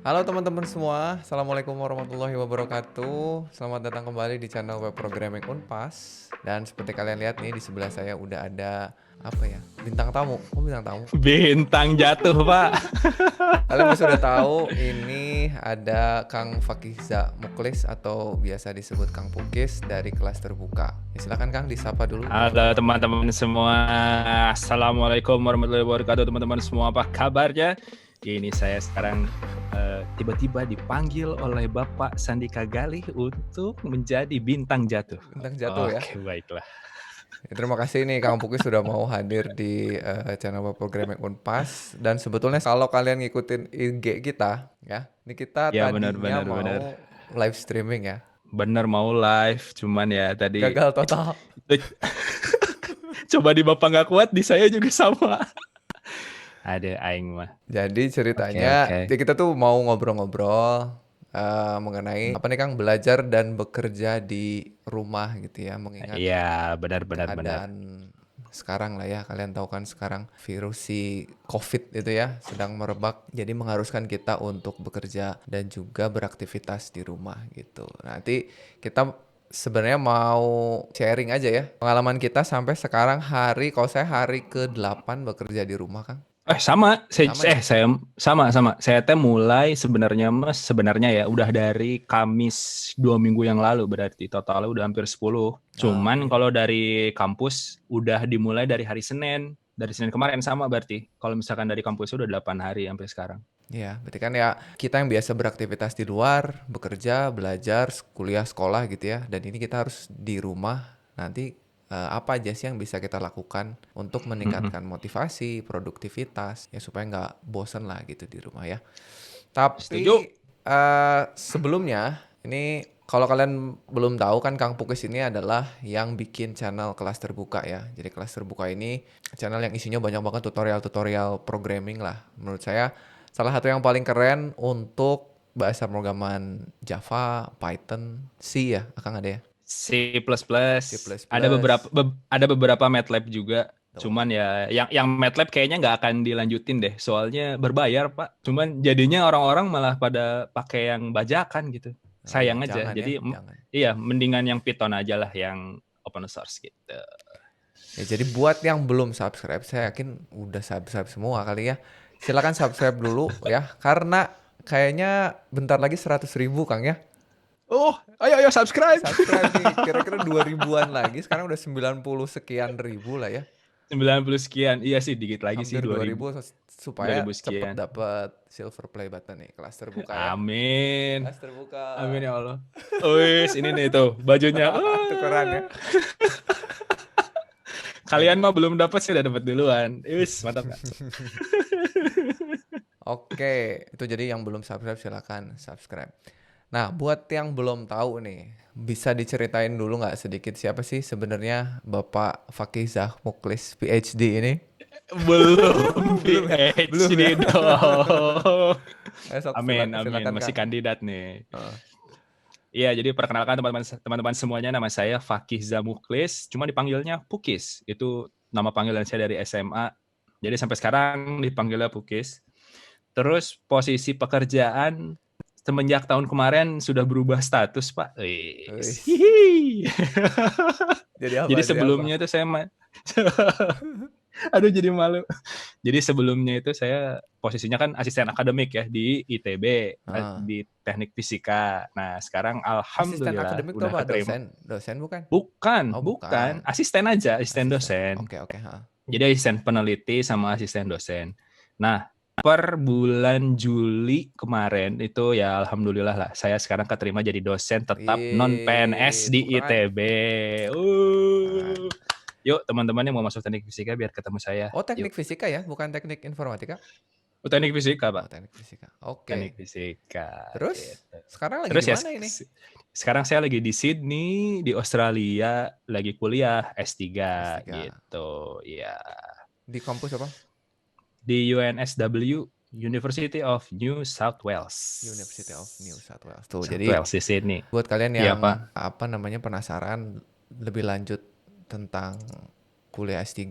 Halo teman-teman semua, Assalamualaikum warahmatullahi wabarakatuh. Selamat datang kembali di channel web programming Unpas. Dan seperti kalian lihat nih, di sebelah saya udah ada apa ya? Bintang tamu. Oh, bintang tamu. Bintang jatuh, Pak. Kalian pasti udah tahu ini ada Kang Fakihza Muklis atau biasa disebut Kang Pukis dari kelas terbuka. Ya, silakan Kang disapa dulu. Halo teman-teman semua. Assalamualaikum warahmatullahi wabarakatuh teman-teman semua. Apa kabarnya? Ini saya sekarang tiba-tiba dipanggil oleh Bapak Sandika Galih untuk menjadi bintang jatuh. Bintang jatuh ya. Oke, baiklah. Ya, terima kasih nih Kang Pukis sudah mau hadir di channel web programming Unpas. Dan sebetulnya kalau kalian ngikutin IG kita, ya, ini kita Ya benar tadinya benar mau benar. live streaming ya, Benar mau live, cuman ya tadi gagal total. coba di Bapak nggak kuat, di saya juga sama. Ada aing mah. Jadi Oke, ceritanya, oke. ya kita tuh mau ngobrol-ngobrol mengenai apa nih Kang, belajar dan bekerja di rumah gitu ya, mengingat Iya, benar benar benar. keadaan sekarang lah ya. Kalian tahu kan sekarang virus si COVID itu ya sedang merebak, jadi mengharuskan kita untuk bekerja dan juga beraktivitas di rumah gitu. Nanti kita sebenarnya mau sharing aja ya pengalaman kita sampai sekarang, kalau saya hari ke-8 bekerja di rumah Kang. Sama, Sama ya? saya sama. Saya teh mulai sebenarnya ya udah dari Kamis 2 minggu yang lalu, berarti totalnya udah hampir 10. Ah, Cuman kalau dari kampus udah dimulai dari hari Senin. Dari Senin kemarin sama berarti. Kalau misalkan dari kampus udah 8 hari sampai sekarang. ya, berarti kan ya kita yang biasa beraktivitas di luar, bekerja, belajar, kuliah, sekolah gitu ya. Dan ini kita harus di rumah. Nanti apa aja sih yang bisa kita lakukan untuk Mm-mm. meningkatkan motivasi, produktivitas, ya supaya nggak bosen lah gitu di rumah ya. Setuju? Tapi sebelumnya ini kalau kalian belum tahu kan Kang Pukis ini adalah yang bikin channel kelas terbuka ya. Jadi kelas terbuka ini channel yang isinya banyak banget tutorial-tutorial programming lah. Menurut saya salah satu yang paling keren untuk bahasa pemrograman Java, Python, C ya, Akang ada ya? C++, C++. ada beberapa MATLAB juga. Tuh. Cuman ya yang MATLAB kayaknya nggak akan dilanjutin deh, soalnya berbayar, Pak. Cuman jadinya orang-orang malah pada pakai yang bajakan gitu. Oh ya, Sayang aja. jangan ya, Jadi jangan. iya, mendingan yang Python aja lah, yang open source gitu. Ya, jadi buat yang belum subscribe, saya yakin udah subscribe semua kali ya. Silakan subscribe dulu ya, karena kayaknya bentar lagi 100.000 Kang ya. Oh, ayo subscribe. Subscribe nih, kira-kira 2 ribuan lagi, sekarang udah 90 sekian ribu lah ya. 90 sekian. Iya sih, dikit lagi sih, Hampir 2000 2 ribu supaya 2000 cepet sekian. dapet silver play button nih, kelas terbuka ya. Amin. Kelas terbuka. Amin ya Allah. Wis, ini nih tuh bajunya. Tukeran ya. Kalian mah belum dapat, sih udah dapat duluan. Wis, mantap kan? Oke, itu jadi yang belum subscribe silakan subscribe. Nah, buat yang belum tahu nih, bisa diceritain dulu nggak sedikit siapa sih sebenarnya Bapak Fakih Muklis PhD ini? Belum Belum ya? Belum ya? PhD dong. Sok Amin, amin. silakan Masih Kang. kandidat nih. Heeh. Iya, jadi perkenalkan teman-teman semuanya, nama saya Fakih Zamuklis, cuma dipanggilnya Pukis. Itu nama panggilan saya dari SMA. Jadi sampai sekarang dipanggilnya Pukis. Terus posisi pekerjaan semenjak tahun kemarin sudah berubah status, Pak. Wih, Hihi. jadi apa? Jadi Jadi apa? sebelumnya itu saya aduh, jadi malu. Jadi sebelumnya itu saya posisinya kan asisten akademik ya di ITB, Heeh. di Teknik Fisika. Nah, sekarang Asisten alhamdulillah akademik tuh udah apa? keterima. Dosen? Dosen bukan? Bukan, Oh, bukan. bukan. Asisten aja, asisten Asisten. dosen. Oke, oke, heeh. Jadi asisten peneliti sama asisten dosen. Nah, per bulan Juli kemarin itu ya alhamdulillah lah, saya sekarang keterima jadi dosen tetap non PNS di Tepuk tangan. ITB. Tangan. Yuk teman-teman yang mau masuk teknik fisika biar ketemu saya. Oh, Yuk. teknik fisika ya, bukan teknik informatika? Teknik fisika, Oh, Pak. teknik fisika. Teknik Oke. fisika Terus gitu. sekarang lagi Terus di ya mana ini? sekarang saya lagi di Sydney di Australia, lagi kuliah S3 S3. gitu. Ya. Di kampus apa? Di UNSW, University of New South Wales. University of New South Wales. Tuh, South jadi Wales di Sydney. buat kalian Iya, yang Pak. apa namanya penasaran lebih lanjut tentang kuliah S3,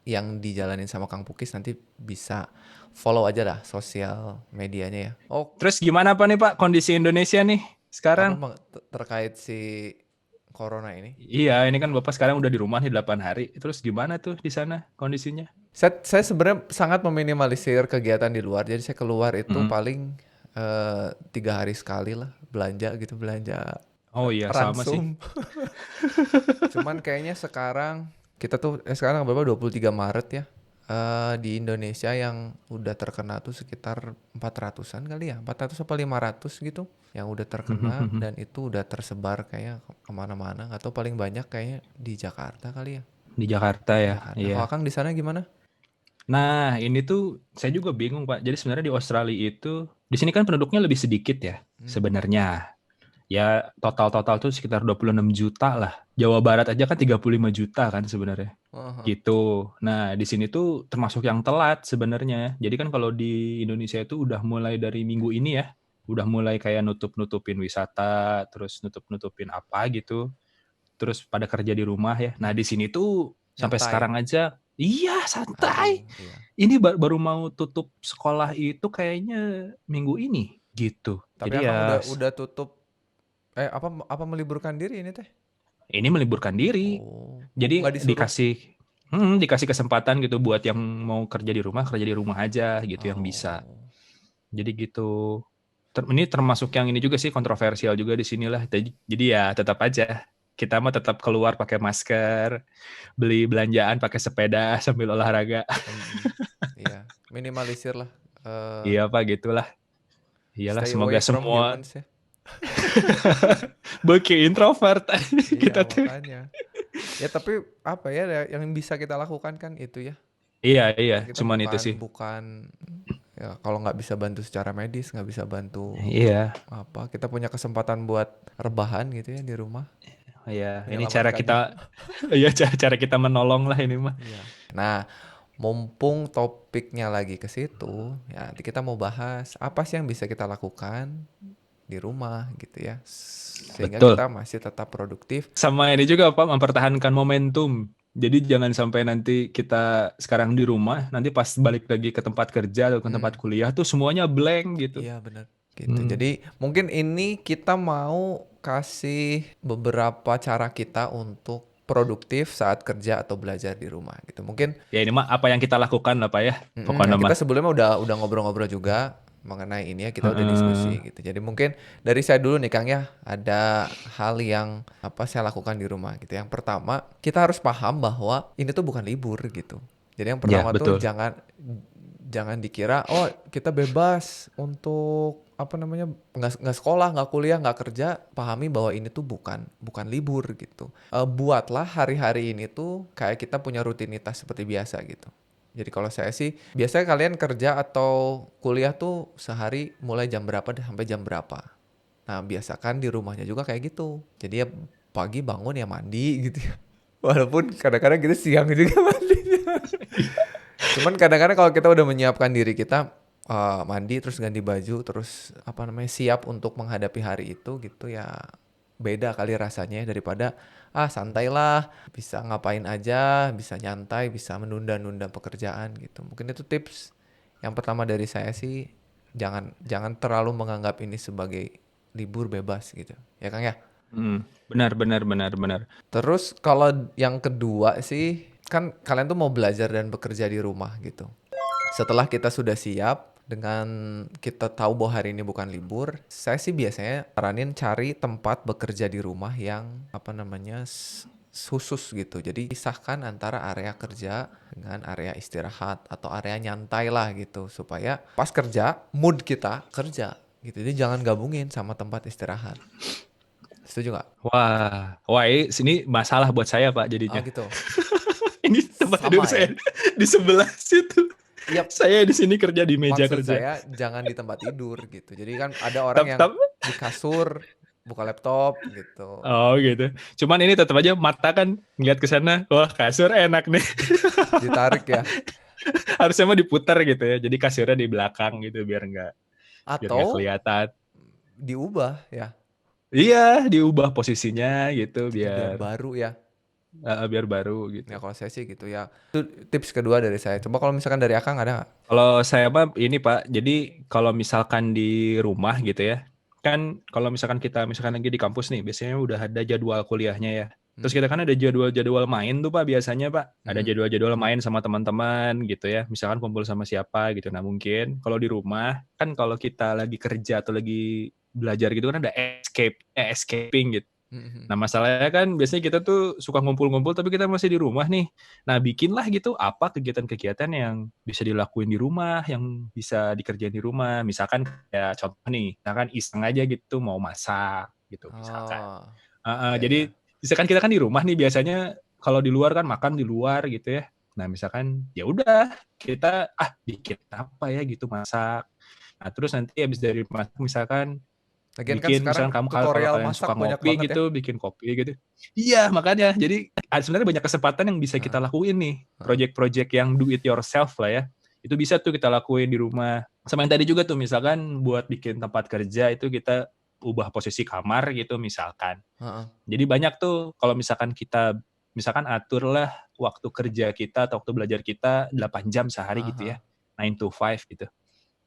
yang dijalanin sama Kang Pukis nanti bisa follow aja lah sosial medianya ya. Oh, Terus gimana Pak nih Pak kondisi Indonesia nih apa sekarang? Bang terkait si corona ini? Iya, ini kan Bapak sekarang udah di rumah nih 8 hari. Terus gimana tuh di sana kondisinya? Saya sebenarnya sangat meminimalisir kegiatan di luar. Jadi saya keluar itu Mm. paling 3 hari sekali lah belanja gitu, belanja Oh iya, sama sih. ransum. Cuman kayaknya sekarang kita tuh sekarang berapa 23 Maret ya. Di Indonesia yang udah terkena tuh sekitar 400-an kali ya, 400 apa 500 gitu yang udah terkena dan itu udah tersebar kayak kemana-mana. Atau paling banyak kayaknya di Jakarta kali ya. Di Jakarta Di ya, Jakarta. iya. Kalau Akang di sana gimana? Nah, ini tuh saya juga bingung, Pak. Jadi sebenarnya di Australia itu, di sini kan penduduknya lebih sedikit ya, sebenarnya. Ya, total-total tuh sekitar 26 juta lah. Jawa Barat aja kan 35 juta kan sebenarnya. Heeh. Gitu. Nah, di sini tuh termasuk yang telat sebenarnya. Jadi kan kalau di Indonesia itu udah mulai dari minggu ini ya, udah mulai kayak nutup-nutupin wisata, terus nutup-nutupin apa gitu. Terus pada kerja di rumah ya. Nah, di sini tuh sampai Nyantai. sekarang aja, iya santai. Aduh, iya. Ini baru mau tutup sekolah itu kayaknya minggu ini gitu. Tapi Jadi Akang ya udah tutup apa meliburkan diri ini teh? ini meliburkan diri. Oh, nggak Jadi disuruh. dikasih kesempatan gitu buat yang mau kerja di rumah aja gitu yang bisa. Oh. Jadi gitu. Ini termasuk yang ini juga sih kontroversial juga di sinilah. Jadi ya tetap aja kita mah tetap keluar pakai masker, beli belanjaan pakai sepeda sambil olahraga. Iya, minimalisir lah. Iya Pak, gitulah. Iyalah Stay semoga away from semua humans ya. beki introvert Iya, kita tuh. makanya. Ya tapi apa ya yang bisa kita lakukan kan itu ya. Iya, Kita cuman itu bukan sih. bukan ya kalau nggak bisa bantu secara medis, nggak bisa bantu Iya, apa, kita punya kesempatan buat rebahan gitu ya di rumah, iya. Ini cara menyelamatkan diri. kita, iya cara kita menolong lah ini mah. Iya. Nah, mumpung topiknya lagi ke situ, ya nanti kita mau bahas apa sih yang bisa kita lakukan di rumah gitu ya, sehingga Betul. kita masih tetap produktif. Sama ini juga Pak, mempertahankan momentum. Jadi jangan sampai nanti kita sekarang di rumah, nanti pas balik lagi ke tempat kerja atau ke tempat kuliah tuh semuanya blank gitu. Iya benar. Gitu. Hmm. Jadi mungkin ini kita mau kasih beberapa cara kita untuk produktif saat kerja atau belajar di rumah gitu. Mungkin Ya ini mah apa yang kita lakukan lah Pak ya. ya Pokoknya kita mah. sebelumnya udah ngobrol-ngobrol juga mengenai ini ya, kita udah Heeh. diskusi gitu. Jadi mungkin dari saya dulu nih Kang ya, ada hal yang apa saya lakukan di rumah gitu. Yang pertama, kita harus paham bahwa ini tuh bukan libur gitu. Jadi yang Ya, pertama tuh betul. jangan dikira oh kita bebas untuk apa namanya nggak sekolah, nggak kuliah, nggak kerja. Pahami bahwa ini tuh bukan libur gitu. Buatlah hari-hari ini tuh kayak kita punya rutinitas seperti biasa gitu. Jadi kalau saya sih, biasanya kalian kerja atau kuliah tuh sehari mulai jam berapa deh sampai jam berapa. Nah, biasakan di rumahnya juga kayak gitu. Jadi ya pagi bangun ya mandi gitu ya. Walaupun kadang-kadang kita siang juga mandinya. Cuman kadang-kadang kalau kita udah menyiapkan diri kita mandi terus ganti baju terus apa namanya siap untuk menghadapi hari itu gitu ya, beda kali rasanya daripada santailah, bisa ngapain aja, bisa nyantai, bisa menunda-nunda pekerjaan gitu. Mungkin itu tips yang pertama dari saya sih, jangan terlalu menganggap ini sebagai libur bebas gitu. Ya Kang ya. Benar. Terus kalau yang kedua sih, kan kalian tuh mau belajar dan bekerja di rumah gitu. Setelah kita sudah siap dengan kita tahu bahwa hari ini bukan libur, saya sih biasanya saranin cari tempat bekerja di rumah yang apa namanya khusus gitu. Jadi pisahkan antara area kerja dengan area istirahat atau area nyantai lah gitu supaya pas kerja mood kita kerja gitu. Jadi jangan gabungin sama tempat istirahat. Setuju nggak? Wah, ini masalah buat saya Pak Oh jadinya. gitu. Ini tempat tidur Sama ya. saya di sebelah situ. Iya, Saya di sini kerja di meja maksud kerja. saya jangan di tempat tidur gitu. Jadi kan ada orang Tap, yang tap. di kasur buka laptop gitu. Oh gitu. Cuman ini tetap aja mata kan ngeliat ke sana. Wah kasur enak nih. Ditarik ya. Harusnya mah diputar gitu ya. Jadi kasurnya di belakang gitu biar nggak Atau kelihatan. diubah ya. Iya, diubah posisinya gitu Biar biar. baru ya. biar baru gitu. Ya kalau saya sih gitu ya. Itu tips kedua dari saya. Coba kalau misalkan dari Akang ada nggak? Kalau saya mah ini Pak, jadi kalau misalkan di rumah gitu ya, kan kalau misalkan kita misalkan lagi di kampus nih, biasanya udah ada jadwal kuliahnya ya. Terus Hmm. kita kan ada jadwal-jadwal main tuh Pak biasanya Pak. Ada Hmm. jadwal-jadwal main sama teman-teman gitu ya. Misalkan kumpul sama siapa gitu. Nah mungkin kalau di rumah, kan kalau kita lagi kerja atau lagi belajar gitu kan ada escaping gitu. Hmm. Hmm. Nah, masalahnya kan biasanya kita tuh suka ngumpul-ngumpul tapi kita masih di rumah nih. Nah, bikinlah gitu apa kegiatan-kegiatan yang bisa dilakuin di rumah, yang bisa dikerjain di rumah. Misalkan kayak contoh nih, misalkan iseng aja gitu mau masak gitu misalkan. Oh, ya Jadi ya. misalkan kita kan di rumah nih biasanya kalau di luar kan makan di luar gitu ya. Nah, misalkan ya udah kita bikin apa ya gitu masak. Nah, terus nanti habis dari masak misalkan Lagian kan bikin sekarang misalkan kamu kalau tutorial kalian masak suka banyak ngopi banget ya. gitu, bikin kopi gitu. Iya, makanya. Jadi sebenarnya banyak kesempatan yang bisa kita Heeh, lakuin nih. heeh. Project-project yang do it yourself lah ya. Itu bisa tuh kita lakuin di rumah. Sama yang tadi juga tuh misalkan buat bikin tempat kerja itu kita ubah posisi kamar gitu misalkan. Heeh. Jadi banyak tuh kalau misalkan kita misalkan aturlah waktu kerja kita atau waktu belajar kita 8 jam sehari Heeh, gitu heeh. ya. 9 to 5 gitu.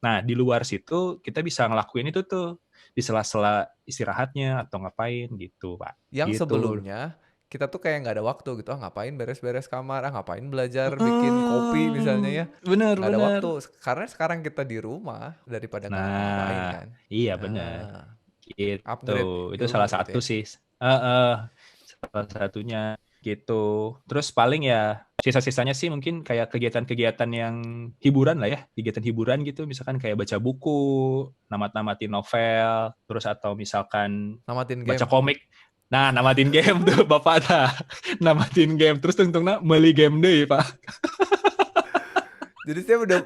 Nah, di luar situ kita bisa ngelakuin itu tuh di sela-sela istirahatnya atau ngapain gitu, Pak. Yang Gitu. sebelumnya kita tuh kayak nggak ada waktu gitu. Ah, ngapain beres-beres kamar, ah ngapain belajar bikin kopi misalnya ya. Bener Nggak ada bener. waktu. Karena sekarang kita di rumah daripada nggak ngapa-ngapain Nah, kan. iya bener. Nah, Gitu. upgrade Itu ilmu salah gitu satu ya. sih. Heeh, salah satunya gitu. Terus paling ya sisa-sisanya sih mungkin kayak kegiatan-kegiatan yang hiburan lah ya, kegiatan hiburan gitu, misalkan kayak baca buku, namat-namatin novel, terus atau misalkan Namatin baca game. komik. Nah, namatin game tuh Bapak tah. Namatin game terus tungtungna meuli game deui, Pak. Jadi saya udah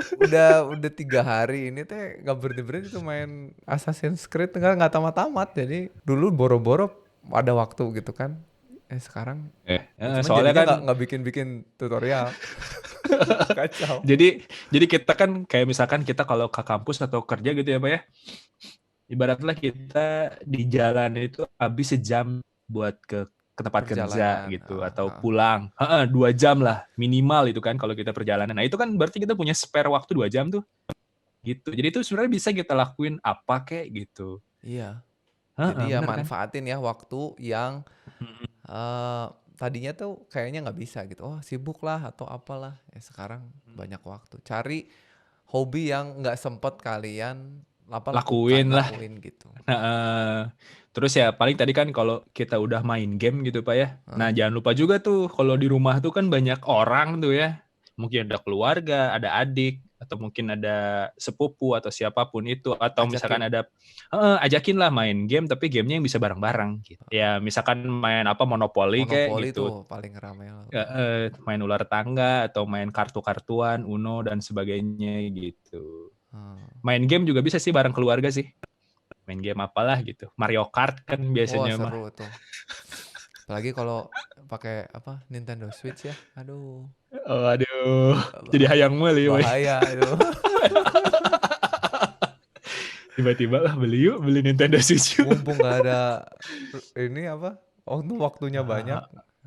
3 hari ini teh nggak berhenti tuh main Assassin's Creed nggak tamat-tamat. Jadi dulu boro-boro ada waktu gitu kan. Sekarang cuman Soalnya jadinya kan nggak bikin tutorial. Kacau. jadi kita kan kayak misalkan kita kalau ke kampus atau kerja gitu ya, Pak ya. Ibaratnya kita di jalan itu habis sejam buat ke tempat kerja Perjalanan. gitu atau pulang. 2 jam lah minimal itu kan kalau kita perjalanan. Nah, itu kan berarti kita punya spare waktu 2 jam tuh gitu. Jadi itu sebenarnya bisa kita lakuin apa kek gitu. Iya. Heeh, Jadi ya bener kan? manfaatin ya waktu yang Mhm. eh tadinya tuh kayaknya nggak bisa gitu. Oh sibuk lah atau apalah. Ya sekarang banyak waktu. Cari hobi yang nggak sempet kalian Lakuin lah. lakuin gitu. Heeh. Terus ya paling tadi kan kalau kita udah main game gitu Pak ya. Nah, Heeh. jangan lupa juga tuh kalau di rumah tuh kan banyak orang tuh ya. Mungkin ada keluarga, ada adik, atau mungkin ada sepupu atau siapapun itu atau misalkan Ajakin ada ajakin lah main game tapi gamenya yang bisa bareng-bareng gitu. Ya misalkan main apa monopoli kayak monopoli gitu. tuh paling rame lah. Main ular tangga atau main kartu-kartuan, Uno dan sebagainya gitu. Hmm. Main game juga bisa sih bareng keluarga sih. Main game apalah gitu. Mario Kart kan Wah biasanya mah. seru tuh. Apalagi kalau pakai apa Nintendo Switch ya. Aduh, Oh, aduh, jadi bah- hayang meuli we. bahaya itu. Tiba-tiba lah beli yuk, beli Nintendo Switch yuk. Mumpung nggak ada ini apa? Oh, tuh waktunya banyak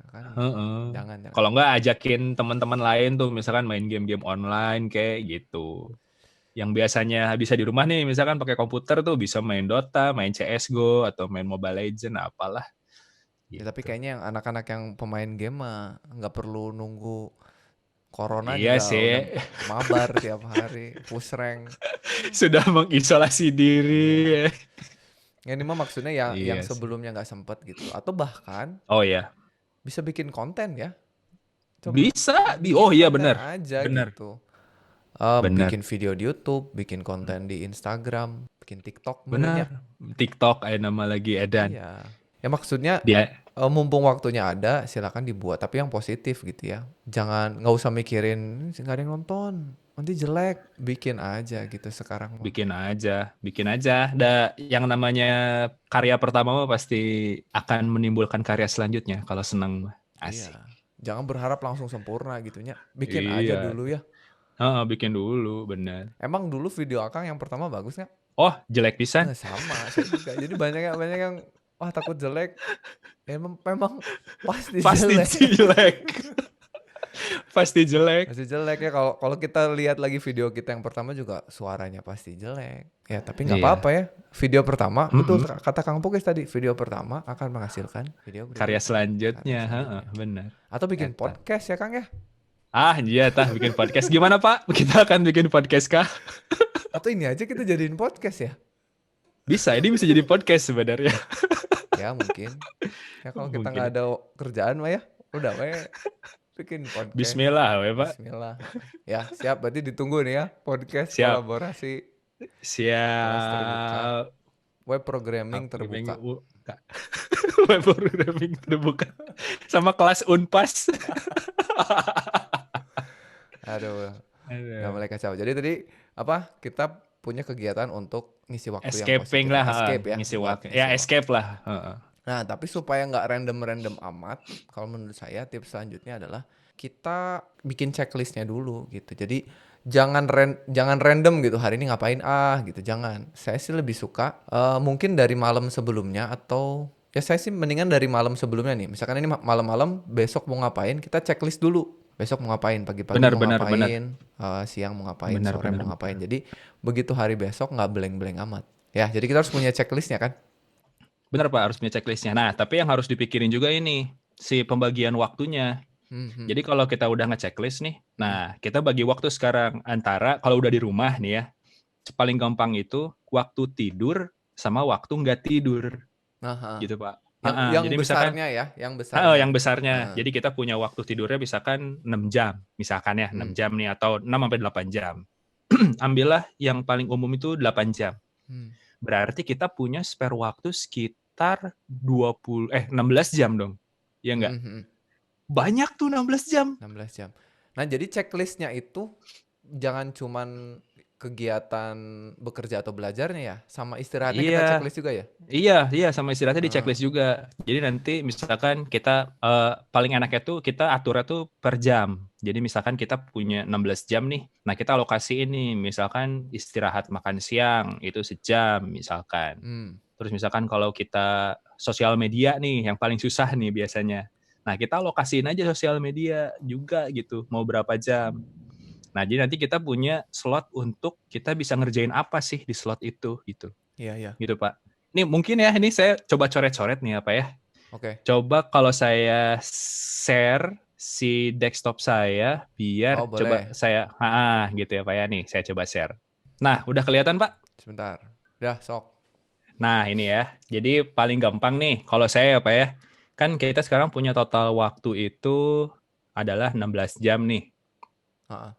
kan Heeh. jangan. Kalau nggak ajakin teman-teman lain tuh misalkan main game-game online kayak gitu. Yang biasanya bisa di rumah nih, misalkan pakai komputer tuh bisa main Dota, main CS:GO atau main Mobile Legends apalah Ya, tapi gitu. kayaknya yang anak-anak yang pemain game mah nggak perlu nunggu corona Iya juga sih, udah mabar tiap hari, push rank. sudah mengisolasi Iya. diri. Ini mah maksudnya yang Iya sih. sebelumnya nggak sempet gitu. Atau bahkan Oh ya, bisa bikin konten ya. Coba bisa. bikin Oh iya konten benar, aja benar, gitu. benar. Bikin video di YouTube, bikin konten di Instagram, bikin TikTok Benar. menurutnya. TikTok ada nama lagi edan. Iya. Ya maksudnya Dia mumpung waktunya ada silakan dibuat tapi yang positif gitu ya. Jangan nggak usah mikirin nggak ada yang nonton. Nanti jelek, bikin aja gitu sekarang mah. bikin aja, bikin aja. Yang namanya karya pertama mah pasti akan menimbulkan karya selanjutnya kalau senang mah. Iya. Asik. Jangan berharap langsung sempurna gitunya. Bikin aja Iya. dulu ya. Heeh, bikin dulu, benar. Emang dulu video Akang yang pertama bagus nggak? Oh, jelek pisan. Sama, saya juga. Jadi banyak yang Wah, takut jelek, memang pasti Pasti jelek. jelek. Pasti jelek. Pasti jelek ya, kalau kalau kita lihat lagi video kita yang pertama juga suaranya pasti jelek. Ya, tapi nggak apa-apa Iya. ya. Video pertama, betul Mm-mm. kata Kang Pukis tadi, video pertama akan menghasilkan video Karya berikutnya, karya selanjutnya, heeh, selanjutnya. benar. Atau bikin Eta. podcast ya, Kang ya? Iya tah bikin podcast. Gimana Pak? Kita akan bikin podcast kah? Atau ini aja kita jadiin podcast ya? Bisa, ini bisa jadi podcast sebenarnya. Ya mungkin. Ya kalau kita nggak Mungkin. ada kerjaan mah ya, udah we bikin podcast. Bismillah, we Pak. Bismillah. Ya, siap. Berarti ditunggu nih ya podcast Siap. kolaborasi kelas terbuka. Siap. Web programming Programming terbuka. Web programming terbuka. Sama kelas Unpas. Aduh, udah Aduh. mulai kacau. Jadi tadi apa? Kita punya kegiatan untuk ngisi waktu yang Escaping positif. lah, Escape ya, ngisi buat waktu. ngisi Ya waktu. escape lah. Heeh. Nah, tapi supaya nggak random-random amat, kalau menurut saya tips selanjutnya adalah kita bikin checklistnya dulu gitu. Jadi jangan random gitu, hari ini ngapain gitu, jangan. Saya sih lebih suka mungkin dari malam sebelumnya, atau ya saya sih mendingan dari malam sebelumnya nih. Misalkan ini malam-malam, besok mau ngapain, kita checklist dulu. Besok mau ngapain, pagi-pagi Benar, mau benar, benar. ngapain, siang mau ngapain, Benar, sore benar, mau ngapain. benar. Jadi begitu hari besok nggak blank-blank amat. Ya, jadi kita harus punya checklistnya kan. Benar Pak, harus punya checklistnya. Nah, tapi yang harus dipikirin juga ini, si pembagian waktunya. Mhm. Jadi kalau kita udah nge-checklist nih, nah kita bagi waktu sekarang antara kalau udah di rumah nih ya, paling gampang itu waktu tidur sama waktu nggak tidur, Nah, gitu Pak. yang Jadi misalkan, besarnya ya, yang besarnya. yang besarnya. Heeh. Jadi kita punya waktu tidurnya misalkan 6 jam, misalkan ya 6 Hmm. jam nih atau 6 sampai 8 jam. Ambillah yang paling umum itu 8 jam. Hmm. Berarti kita punya spare waktu sekitar 16 jam dong. Ya enggak? Mhm. Banyak tuh 16 jam. 16 jam. Nah, jadi checklistnya itu jangan cuman kegiatan bekerja atau belajarnya ya, sama istirahatnya kita Iya, checklist juga ya? iya sama istirahatnya di Heeh. checklist juga. Jadi nanti misalkan kita paling enaknya tuh kita aturnya tuh per jam. Jadi misalkan kita punya 16 jam nih. Nah, kita alokasiin nih misalkan istirahat makan siang itu sejam misalkan. Hmm. Terus misalkan kalau kita sosial media nih yang paling susah nih biasanya. Nah, kita alokasiin aja sosial media juga gitu, mau berapa jam. Nah, jadi nanti kita punya slot untuk kita bisa ngerjain apa sih di slot itu gitu. Iya. Gitu, Pak. Ini mungkin ya, ini saya coba coret-coret nih apa ya. Oke. Coba kalau saya share si desktop saya biar Oh, coba boleh. saya gitu ya Pak ya, nih saya coba share. Nah, udah kelihatan Pak? Sebentar. Udah, sok. Nah, ini ya. Jadi paling gampang nih kalau saya Pak ya. Kan kita sekarang punya total waktu itu adalah 16 jam nih. Heeh.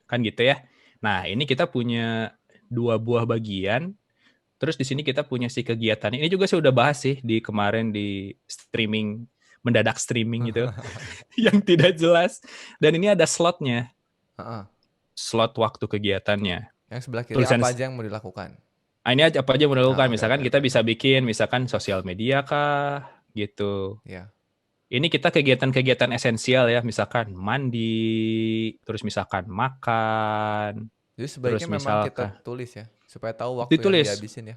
Kan gitu ya. Nah, ini kita punya 2 buah bagian. Terus di sini kita punya si kegiatan. Ini juga saya udah bahas sih di kemarin di streaming, mendadak streaming gitu. Yang tidak jelas. Dan ini ada slotnya. Heeh. Slot waktu kegiatannya. Yang sebelah kiri Tulisan, apa aja yang mau dilakukan? ini apa aja yang mau dilakukan. Misalkan kita Oke. bisa bikin, misalkan sosial media kah, gitu. Ya. Ini kita kegiatan-kegiatan esensial ya. Misalkan mandi, terus misalkan makan, Jadi terus sebaiknya memang kita misalkan tulis ya, supaya tahu waktu yang ditulis. dihabisin ya.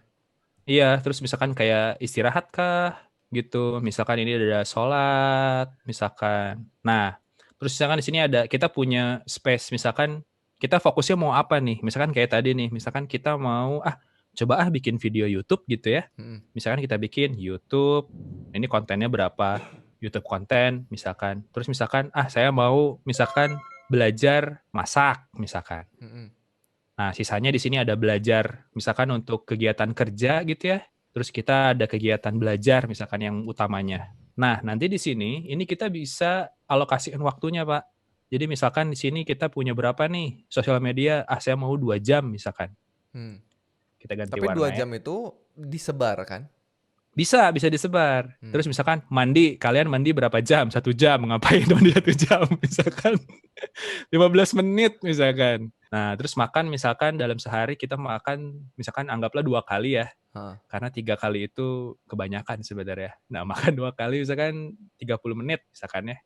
Iya, terus misalkan kayak istirahat kah gitu. Misalkan ini ada sholat, misalkan. Nah, terus misalkan di sini ada kita punya space. Misalkan kita fokusnya mau apa nih? Misalkan kayak tadi nih, misalkan kita mau coba bikin video YouTube gitu ya. Hmm. Misalkan kita bikin YouTube, ini kontennya berapa? YouTube konten misalkan. Terus misalkan saya mau misalkan belajar masak misalkan. Hmm. Nah, sisanya di sini ada belajar, misalkan untuk kegiatan kerja gitu ya. Terus kita ada kegiatan belajar misalkan yang utamanya. Nah, nanti di sini ini kita bisa alokasikan waktunya, Pak. Jadi misalkan di sini kita punya berapa nih sosial media, saya mau 2 jam misalkan. Kita ganti Tapi 2 warna ya. jam itu disebar kan? Bisa disebar. Terus misalkan mandi, kalian mandi berapa jam? 1 jam, ngapain mandi 1 jam? Misalkan 15 menit misalkan. Nah, terus makan misalkan dalam sehari kita makan misalkan anggaplah 2 kali ya. Karena 3 kali itu kebanyakan sebenarnya. Nah, makan 2 kali misalkan 30 menit misalkan ya.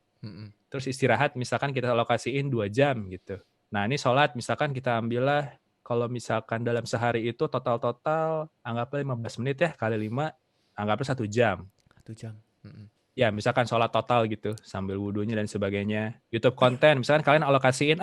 Terus istirahat misalkan kita alokasiin 2 jam gitu. Nah, ini sholat misalkan kita ambillah kalau misalkan dalam sehari itu total anggaplah 15 menit ya kali 5. anggaplah 1 jam. 1 jam. Mm-mm. Ya, misalkan sholat total gitu, sambil wudhunya dan sebagainya. YouTube konten, misalkan kalian alokasiin,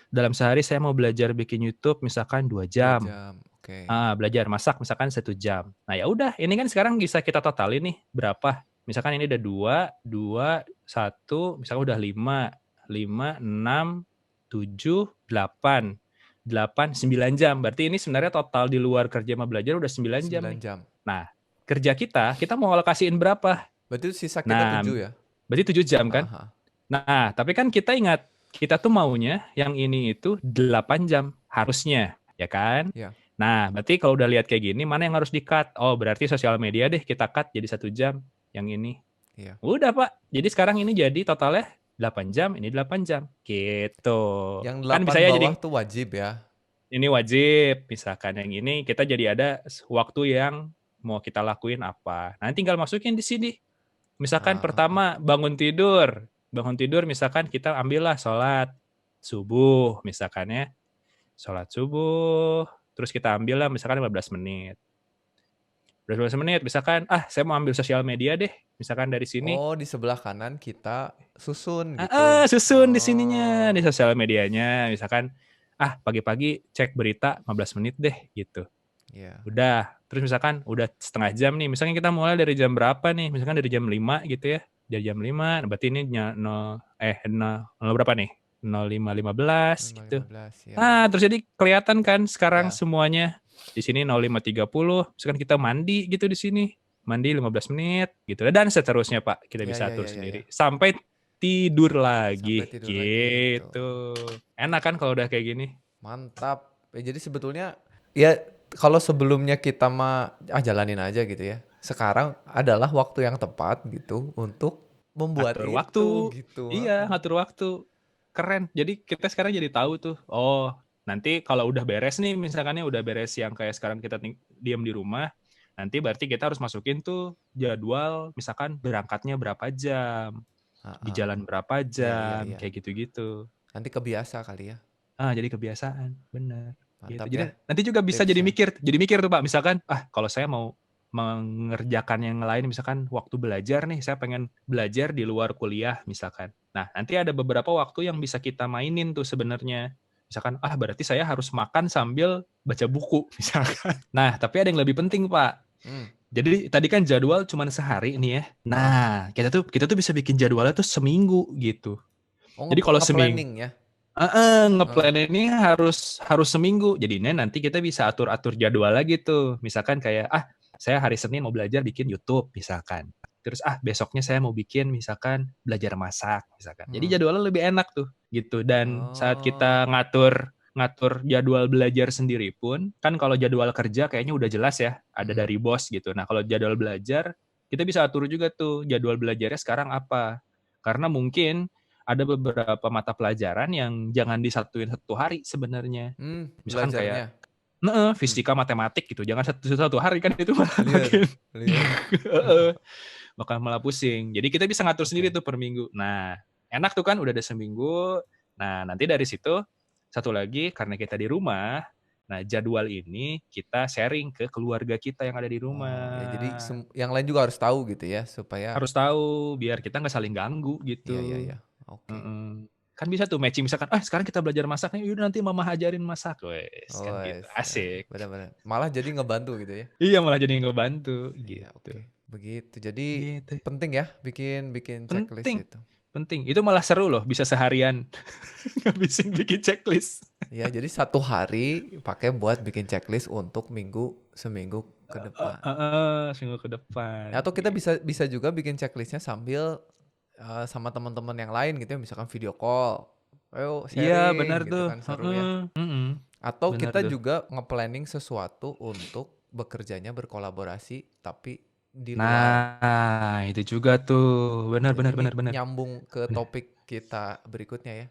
dalam sehari saya mau belajar bikin YouTube, misalkan 2 2 jam. jam. Oke. Belajar masak, misalkan 1 jam. Nah ya udah, ini kan sekarang bisa kita totalin nih, berapa? Misalkan ini udah 2, 1, misalkan udah 5, 5, 6, 7, 8. 8, 9 jam. Berarti ini sebenarnya total di luar kerja sama belajar udah 9 jam 9 nih. jam. Nah, kerja kita mau alokasiin berapa? Berarti sisa kita Nah, 7 ya? berarti 7 jam kan? Aha. Nah, tapi kan kita ingat, kita tuh maunya yang ini itu 8 jam harusnya, ya kan? Ya. Nah, berarti kalau udah lihat kayak gini, mana yang harus di-cut? Oh, berarti sosial media deh kita cut jadi 1 jam yang ini. Iya. Udah, Pak. Jadi sekarang ini jadi totalnya 8 jam, ini 8 jam. Gitu. Yang Kan 8 bisa ya bawah jadi tuh wajib ya? ini wajib, misalkan yang ini kita jadi ada waktu yang mau kita lakuin apa. Nanti tinggal masukin di sini. Misalkan pertama bangun tidur. Bangun tidur misalkan kita ambillah sholat subuh misalkan ya. Sholat subuh, terus kita ambillah misalkan 15 menit. 15 menit misalkan, saya mau ambil sosial media deh, misalkan dari sini. Oh, di sebelah kanan kita susun gitu. Susun di sininya, di Oh. sosial medianya. Misalkan, pagi-pagi cek berita 15 menit deh gitu. Iya. Udah, terus misalkan udah setengah jam nih, misalnya kita mulai dari jam berapa nih, misalkan dari jam 5 gitu ya, dari jam 5, berarti ini 0 berapa nih, 05.15 gitu. 5.15 ya. Terus jadi kelihatan kan sekarang Ya. semuanya, di sini 05.30, misalkan kita mandi gitu di sini, mandi 15 menit gitu, dan seterusnya Pak, kita Ya, bisa ya, atur ya, ya, sendiri, ya. sampai tidur lagi, Sampai tidur lagi gitu. gitu. Enak kan kalau udah kayak gini? Mantap. Jadi sebetulnya ya kalau sebelumnya kita mah jalanin aja gitu ya. Sekarang adalah waktu yang tepat gitu untuk membuat Ngatur waktu. itu gitu. Iya, ngatur waktu. Keren. Jadi kita sekarang jadi tahu tuh, oh nanti kalau udah beres nih, misalkannya udah beres yang kayak sekarang kita diam di rumah, nanti berarti kita harus masukin tuh jadwal, misalkan berangkatnya berapa jam, di jalan berapa Iya, iya, jam, iya. kayak gitu-gitu. Nanti kebiasa kali ya. Jadi kebiasaan, bener. Gitu. Mantap Jadi ya nanti juga bisa jadi tipsnya. mikir tuh Pak, misalkan, kalau saya mau mengerjakan yang lain, misalkan waktu belajar nih, saya pengen belajar di luar kuliah misalkan. Nah, nanti ada beberapa waktu yang bisa kita mainin tuh sebenarnya. Misalkan, berarti saya harus makan sambil baca buku misalkan. Nah, tapi ada yang lebih penting, Pak. Jadi tadi kan jadwal cuma sehari nih ya. Nah, kita tuh bisa bikin jadwalnya tuh seminggu gitu. Oh, Jadi kalau seminggu, nge-planning ya. ngeplan ini harus seminggu. Jadinya nanti kita bisa atur-atur jadwal lagi tuh. Misalkan kayak, saya hari Senin mau belajar bikin YouTube misalkan. Terus besoknya saya mau bikin misalkan belajar masak misalkan. Jadi jadwalnya lebih enak tuh gitu. Dan saat Oh. kita ngatur jadwal belajar sendiri pun, kan kalau jadwal kerja kayaknya udah jelas ya, ada dari bos gitu. Nah, kalau jadwal belajar, kita bisa atur juga tuh jadwal belajarnya sekarang apa. Karena mungkin ada beberapa mata pelajaran yang jangan disatuin satu hari sebenarnya. Misalkan kayak Belajarnya. fisika, matematik gitu, jangan satu hari kan itu malah Liar. bakal malah pusing. Jadi kita bisa ngatur sendiri Oke. tuh per minggu. Nah, enak tuh kan udah ada seminggu. Nah, nanti dari situ satu lagi karena kita di rumah, nah jadwal ini kita sharing ke keluarga kita yang ada di Oh, ya jadi rumah. yang lain juga harus tahu gitu ya supaya Harus tahu biar kita nggak saling ganggu iya, iya, gitu. iya. Oke. Kan bisa tuh matching misalkan, sekarang kita belajar masak nih, yaudah nanti mama ajarin masak, wes Oh, kan gitu, ya, asik. benar-benar. Malah jadi ngebantu gitu ya. Iya malah jadi ngebantu Iya, gitu. oke. Begitu. Jadi Gitu. penting ya bikin checklist Penting, itu. penting. Itu malah seru loh, bisa seharian ngabisin bikin checklist. Ya, jadi 1 hari pakai buat bikin checklist untuk seminggu ke depan. Seminggu ke depan. Atau kita Gitu. bisa juga bikin checklistnya sambil sama teman-teman yang lain gitu ya, misalkan video call. Ayo Iya benar sharing gitu tuh. kan seru ya. Atau Benar kita tuh. juga nge-planning sesuatu untuk bekerjanya berkolaborasi tapi di luar. Nah, itu juga tuh. Benar, Jadi benar, ini benar, benar. nyambung ke Benar. topik kita berikutnya ya.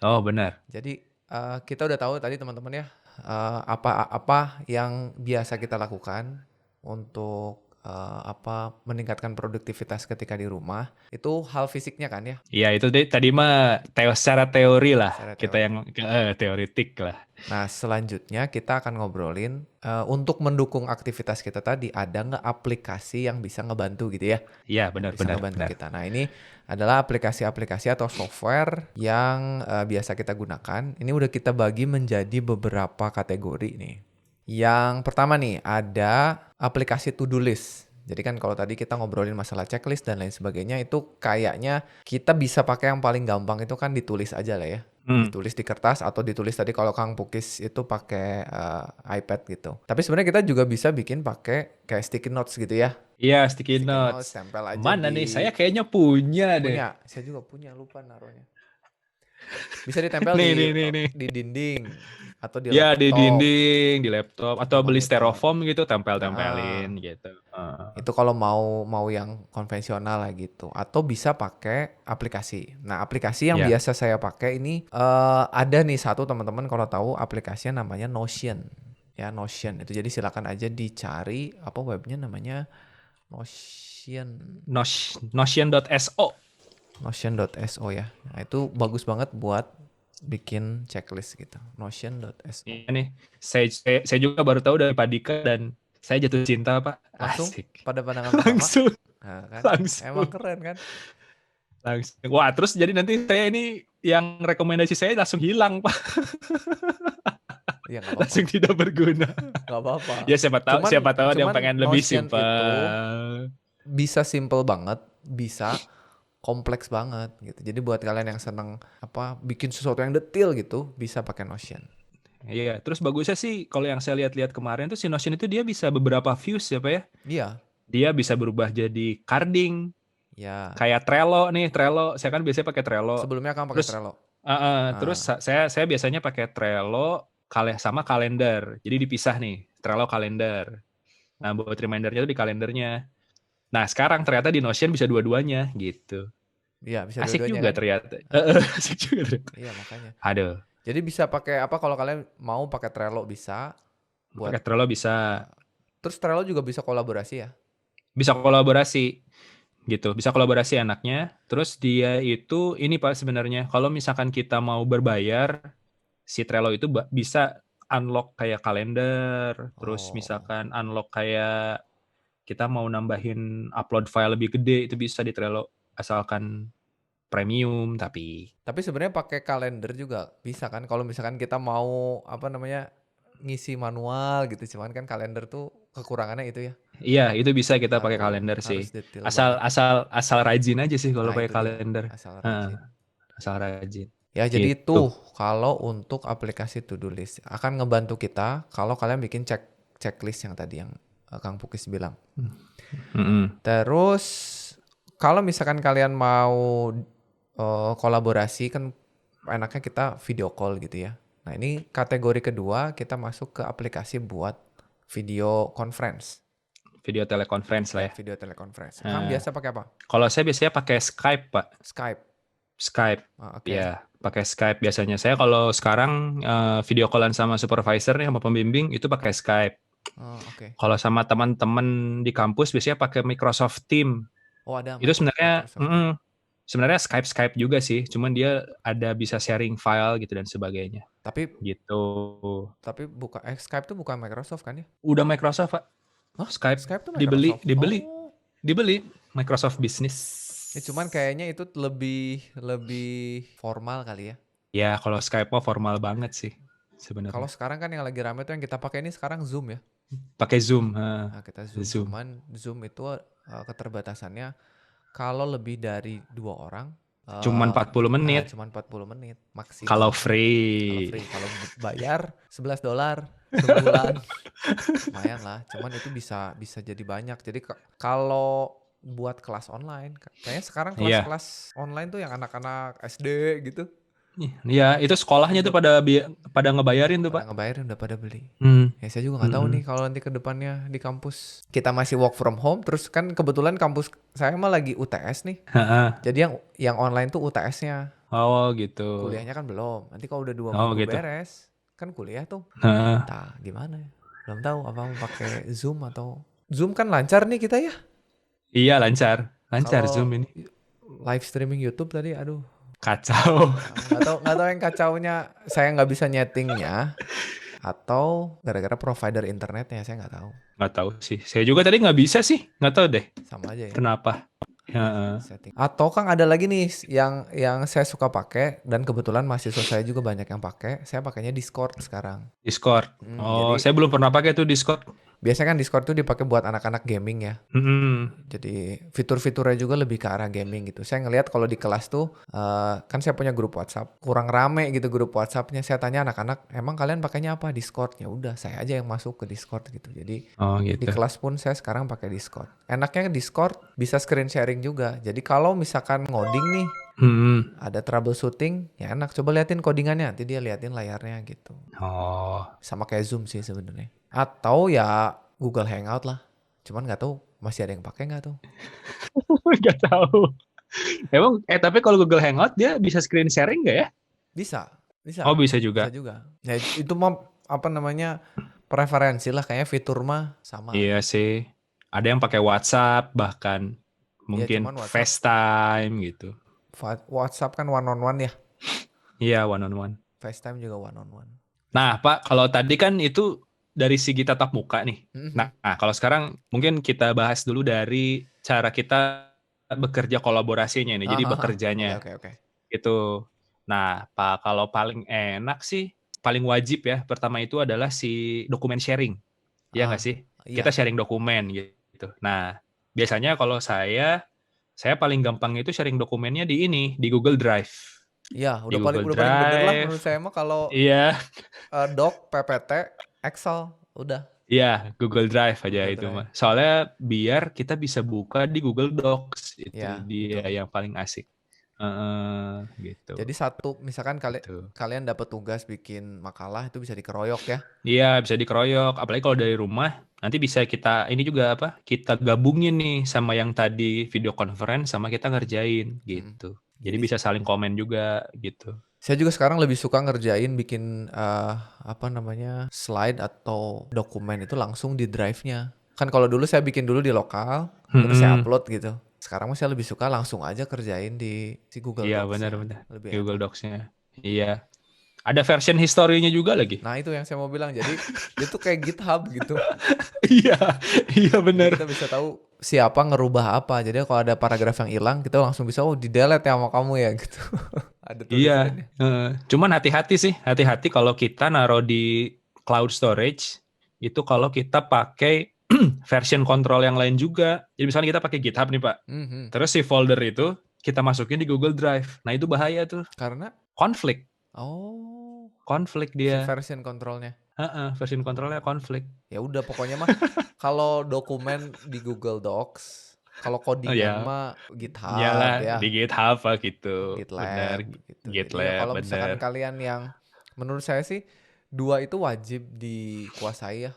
Oh, benar. Jadi kita udah tahu tadi teman-teman ya apa-apa yang biasa kita lakukan untuk meningkatkan produktivitas ketika di rumah, itu hal fisiknya kan ya, Iya, itu tadi mah secara teori lah. secara Kita teori. yang teoritik lah. Nah, selanjutnya kita akan ngobrolin untuk mendukung aktivitas kita tadi, ada nggak aplikasi yang bisa ngebantu gitu ya, Iya, yang benar, bisa benar, ngebantu benar. kita. Nah, ini adalah aplikasi-aplikasi atau software yang biasa kita gunakan. Ini udah kita bagi menjadi beberapa kategori nih. Yang pertama nih, ada aplikasi to-do list. Jadi kan kalau tadi kita ngobrolin masalah checklist dan lain sebagainya, itu kayaknya kita bisa pakai yang paling gampang itu kan ditulis aja lah ya. Hmm. Ditulis di kertas atau ditulis tadi kalau Kang Pukis itu pakai iPad gitu. Tapi sebenarnya kita juga bisa bikin pakai kayak sticky notes gitu ya. Iya, sticky Sticky notes notes. tempel aja Mana nih? Saya kayaknya punya deh. punya. Saya juga punya, lupa naruhnya. Bisa ditempel Nih, nih, nih, nih. di dinding atau di Ya, di laptop, dinding, di laptop, di atau beli monitor. styrofoam gitu, Nah, tempel-tempelin gitu. itu kalau mau yang konvensional lah gitu. Atau bisa pakai aplikasi. Nah, aplikasi yang Ya, biasa saya pakai ini ada nih satu teman-teman kalau tahu aplikasinya namanya Notion. Ya, Notion. Itu jadi silakan aja dicari apa webnya namanya Notion. Notion.so. Notion.so ya. Nah, itu bagus banget buat bikin checklist gitu. Notion.so. Iya nih, saya juga baru tahu dari Pak Dika dan saya jatuh cinta, Pak. Langsung Asik. pada pandangan pertama. Langsung, Nah, kan emang langsung, keren kan? langsung. Wah, terus jadi nanti saya ini yang rekomendasi saya langsung hilang, Pak. Ya nggak apa-apa. Langsung tidak berguna. Nggak apa-apa. Ya siapa tahu ada yang Cuman pengen lebih Notion itu simpel. bisa simple banget, bisa kompleks banget gitu. Jadi buat kalian yang seneng bikin sesuatu yang detail gitu, bisa pakai Notion. Iya, terus bagusnya sih kalau yang saya lihat-lihat kemarin tuh si Notion itu dia bisa beberapa views ya, Pak ya. Iya, Dia bisa berubah jadi carding, ya. kayak Trello nih, Trello. Saya kan biasanya pakai Trello. Sebelumnya kamu pakai Terus Trello. terus Ah, saya biasanya pakai Trello sama kalender. Jadi dipisah nih, Trello kalender. Nah, buat remindernya tuh di kalendernya. Nah, sekarang ternyata di Notion bisa dua-duanya gitu. iya bisa Asik dua-duanya juga kan? ternyata. Ah, Asik juga ternyata. iya makanya. Aduh, Jadi bisa pakai kalau kalian mau pakai Trello bisa buat. pakai Trello bisa Terus Trello juga bisa kolaborasi ya. bisa kolaborasi gitu. Bisa kolaborasi anaknya. Terus dia itu ini Pak sebenarnya kalau misalkan kita mau berbayar si Trello itu bisa unlock kayak kalender, terus Oh. misalkan unlock kayak kita mau nambahin upload file lebih gede itu bisa di Trello asalkan premium tapi Tapi sebenarnya pakai kalender juga bisa kan kalau misalkan kita mau ngisi manual gitu. Cuman kan kalender tuh kekurangannya itu ya. iya itu bisa kita pakai kalender sih. Harus detail Asal banget. asal asal rajin aja sih kalau Nah, pakai itu dia, kalender. asal Heeh, rajin. asal rajin. Ya, jadi Gitu. itu kalau untuk aplikasi to do list akan ngebantu kita kalau kalian bikin checklist yang tadi yang Kang Pukis bilang. Mm-mm. Terus kalau misalkan kalian mau kolaborasi kan enaknya kita video call gitu ya. Nah, ini kategori kedua kita masuk ke aplikasi buat video conference. Video teleconference lah Ya, ya. video teleconference. Kang Nah, biasa pakai apa? kalau saya biasanya pakai Skype, Pak. Skype. Skype. Oke. Ya, pakai Skype biasanya. Saya kalau sekarang video callan sama supervisor nih sama pembimbing itu pakai Skype. Oh, oke. Kalau sama teman-teman di kampus biasanya pakai Microsoft Teams. Oh, ada Itu sebenarnya Microsoft Teams. sebenarnya Skype juga sih, cuman dia ada bisa sharing file gitu dan sebagainya. Tapi Gitu. Skype tuh bukan Microsoft kan ya? Udah Microsoft, Pak. Hah? Skype Skype tuh dibeli, Microsoft. dibeli, Oh. dibeli Microsoft Business. Ya cuman kayaknya itu lebih formal kali ya. Ya, kalau Skype mah formal banget sih Kalau sebenarnya. sekarang kan yang lagi rame tuh yang kita pakai ini sekarang Zoom ya. Pakai Zoom, Nah, kita Zoom. Zoom. Cuman Zoom itu keterbatasannya kalau lebih dari 2 orang Cuman 40 menit. cuman 40 menit Kalau maksimal. Kalau free. free, kalau bayar $11 sebulan. Lumayan lah, cuman itu bisa bisa jadi banyak. Jadi kalau buat kelas online, kayaknya sekarang Iya. kelas-kelas online tuh yang anak-anak SD gitu, Iya, itu sekolahnya tuh udah pada ngebayarin tuh, pada Pak. ngebayarin, udah pada beli. Hmm. Ya saya juga nggak tahu nih kalau nanti ke depannya di kampus kita masih work from home, terus kan kebetulan kampus saya mah lagi UTS nih. Heeh. Jadi yang online tuh UTS-nya, Oh, gitu. kuliahnya kan belum. Nanti kalau udah 2 Oh, minggu gitu. beres, kan kuliah tuh. Heeh. Gimana ya? Belum tahu apa mau pakai Zoom atau Zoom kan lancar nih kita ya. Iya, lancar. Lancar Zoom Kalau ini. live streaming YouTube tadi, aduh, Kacau. nggak tahu yang kacaunya saya nggak bisa nyetingnya atau gara-gara provider internetnya saya nggak tahu. Nggak tahu sih. Saya juga tadi nggak bisa sih. Nggak tahu deh Sama aja ya. kenapa. Heeh. Setting. Atau Kang ada lagi nih yang saya suka pakai dan kebetulan mahasiswa saya juga banyak yang pakai. Saya pakainya Discord sekarang. Discord. Oh, Jadi saya belum pernah pakai tuh Discord. biasanya kan Discord tuh dipakai buat anak-anak gaming ya. Jadi fitur-fiturnya juga lebih ke arah gaming gitu. Saya ngelihat kalau di kelas tuh kan saya punya grup WhatsApp, kurang rame gitu grup WhatsAppnya. Saya tanya anak-anak, emang kalian pakainya apa? Discord. Ya udah, saya aja yang masuk ke Discord gitu. Jadi Oh di gitu. kelas pun saya sekarang pakai Discord. Enaknya Discord bisa screen sharing juga. Jadi kalau misalkan ngoding nih, ada troubleshooting, ya enak. Coba liatin codingannya, nanti dia liatin layarnya gitu. Oh, Sama kayak Zoom sih sebenarnya. Atau ya Google Hangout lah. Cuman nggak tahu masih ada yang pakai nggak tuh? nggak tahu. Emang, tapi kalau Google Hangout dia bisa screen sharing nggak ya? Bisa, bisa. Oh, bisa Bisa juga. juga. Ya itu mah apa namanya preferensi lah, kayaknya fitur mah sama. Iya sih. Ada yang pakai WhatsApp bahkan mungkin cuman WhatsApp. FaceTime gitu. WhatsApp kan one on one ya. Iya, one on one. FaceTime juga one on one. Nah, Pak, kalau tadi kan itu dari segi tatap muka nih. Nah, kalau sekarang mungkin kita bahas dulu dari cara kita bekerja kolaborasinya nih. Jadi bekerjanya. Oke. Gitu. Nah, Pak, kalau paling enak sih, paling wajib ya, pertama itu adalah si dokumen sharing. Iya nggak sih? Iya. Kita sharing dokumen gitu. Nah, biasanya kalau saya paling gampang itu sharing dokumennya di Google Drive. Iya, Di udah paling Google bener lah Drive. menurut saya mah kalau Iya, Doc, PPT, Excel, udah. iya, Google Drive aja Google itu Drive. mah. Soalnya biar kita bisa buka di Google Docs. Itu Ya, dia betul. yang paling asik. Gitu. Jadi misalkan kalian dapat tugas bikin makalah, itu bisa dikeroyok ya. Iya, bisa dikeroyok. Apalagi kalau dari rumah, nanti bisa kita ini juga kita gabungin nih sama yang tadi video conference sama kita ngerjain gitu. Jadi bisa saling komen juga gitu. Saya juga sekarang lebih suka ngerjain bikin slide atau dokumen itu langsung di drive-nya. Kan kalau dulu saya bikin dulu di lokal, terus saya upload gitu. Sekarang saya lebih suka langsung aja kerjain di si Google Docs. Iya, benar-benar. Lebih Google enak. Docs-nya. Iya. Ada version historinya juga lagi. Nah, itu yang saya mau bilang. Jadi itu kayak GitHub gitu. Iya benar. Kita bisa tahu siapa ngerubah apa. Jadi kalau ada paragraf yang hilang, kita langsung bisa di-delete ya sama kamu ya gitu. Ada tulisannya. Iya. Cuman hati-hati kalau kita naruh di cloud storage itu kalau kita pakai version control yang lain juga. Jadi misalnya kita pakai GitHub nih, Pak. Terus si folder itu kita masukin di Google Drive. Nah, itu bahaya tuh. Karena konflik. Konflik dia. Si version controlnya. Version controlnya konflik. Ya udah pokoknya mah kalau dokumen di Google Docs, kalau codingan mah GitHub ya. Di GitHub gitu. GitLab gitu. GitLab, Jadi kalau misalkan kalian yang menurut saya sih dua itu wajib dikuasai ya.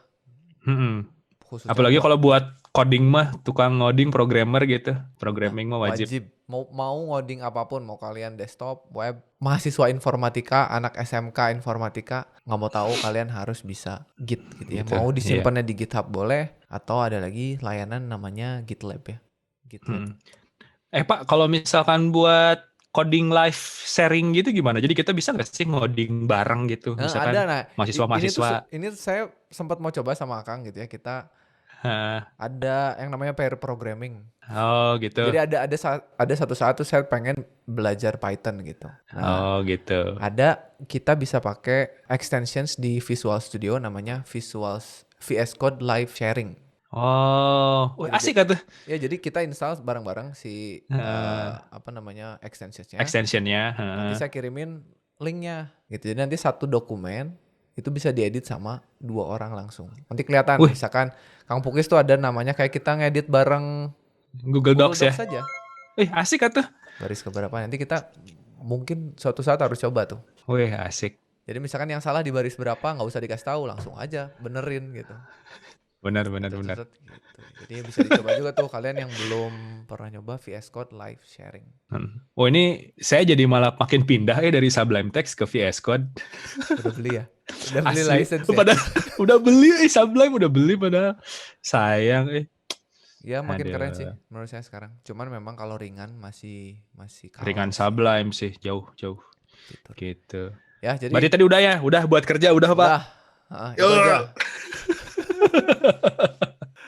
Apalagi kalau buat coding mah, tukang ngoding, programmer gitu. Programming mah wajib. Mau ngoding apapun, mau kalian desktop, web, mahasiswa informatika, anak SMK informatika, nggak mau tahu kalian harus bisa Git gitu ya. Mau disimpannya di GitHub boleh, atau ada lagi layanan namanya GitLab ya. GitLab. Pak, kalau misalkan buat coding live sharing gitu gimana? Jadi kita bisa nggak sih ngoding bareng gitu? Misalkan ada, mahasiswa-mahasiswa. Ini saya sempat mau coba sama Akang gitu ya. Kita ada yang namanya pair programming. Oh gitu. Jadi ada satu saat tuh saya pengen belajar Python gitu. Nah, gitu. Kita bisa pakai extensions di Visual Studio namanya VS Code Live Sharing. Oh, asik kan tuh? Ya, jadi kita install bareng-bareng si extensionsnya. Nanti saya kirimin linknya gitu. Jadi nanti satu dokumen itu bisa diedit sama 2 orang langsung. Nanti kelihatan misalkan Kang Pukis tuh ada namanya kayak kita ngedit bareng Google Docs ya. Aja. Asik kan tuh? Baris keberapa nanti kita mungkin suatu saat harus coba tuh. Asik. Jadi misalkan yang salah di baris berapa nggak usah dikasih tahu, langsung aja benerin gitu. Benar. Gitu. Jadi bisa dicoba juga tuh kalian yang belum pernah nyoba VS Code Live Sharing. Oh, ini saya jadi malah makin pindah dari Sublime Text ke VS Code. Udah beli ya? Udah beli license ya? Udah beli Sublime udah beli padahal sayang Ya makin keren sih Aduh, menurut saya sekarang. Cuman memang kalau ringan masih masih ringan kalah sih Sublime sih, jauh-jauh gitu. gitu. Ya Berarti jadi tadi udah ya, udah buat kerja udah Pak. udah itu aja.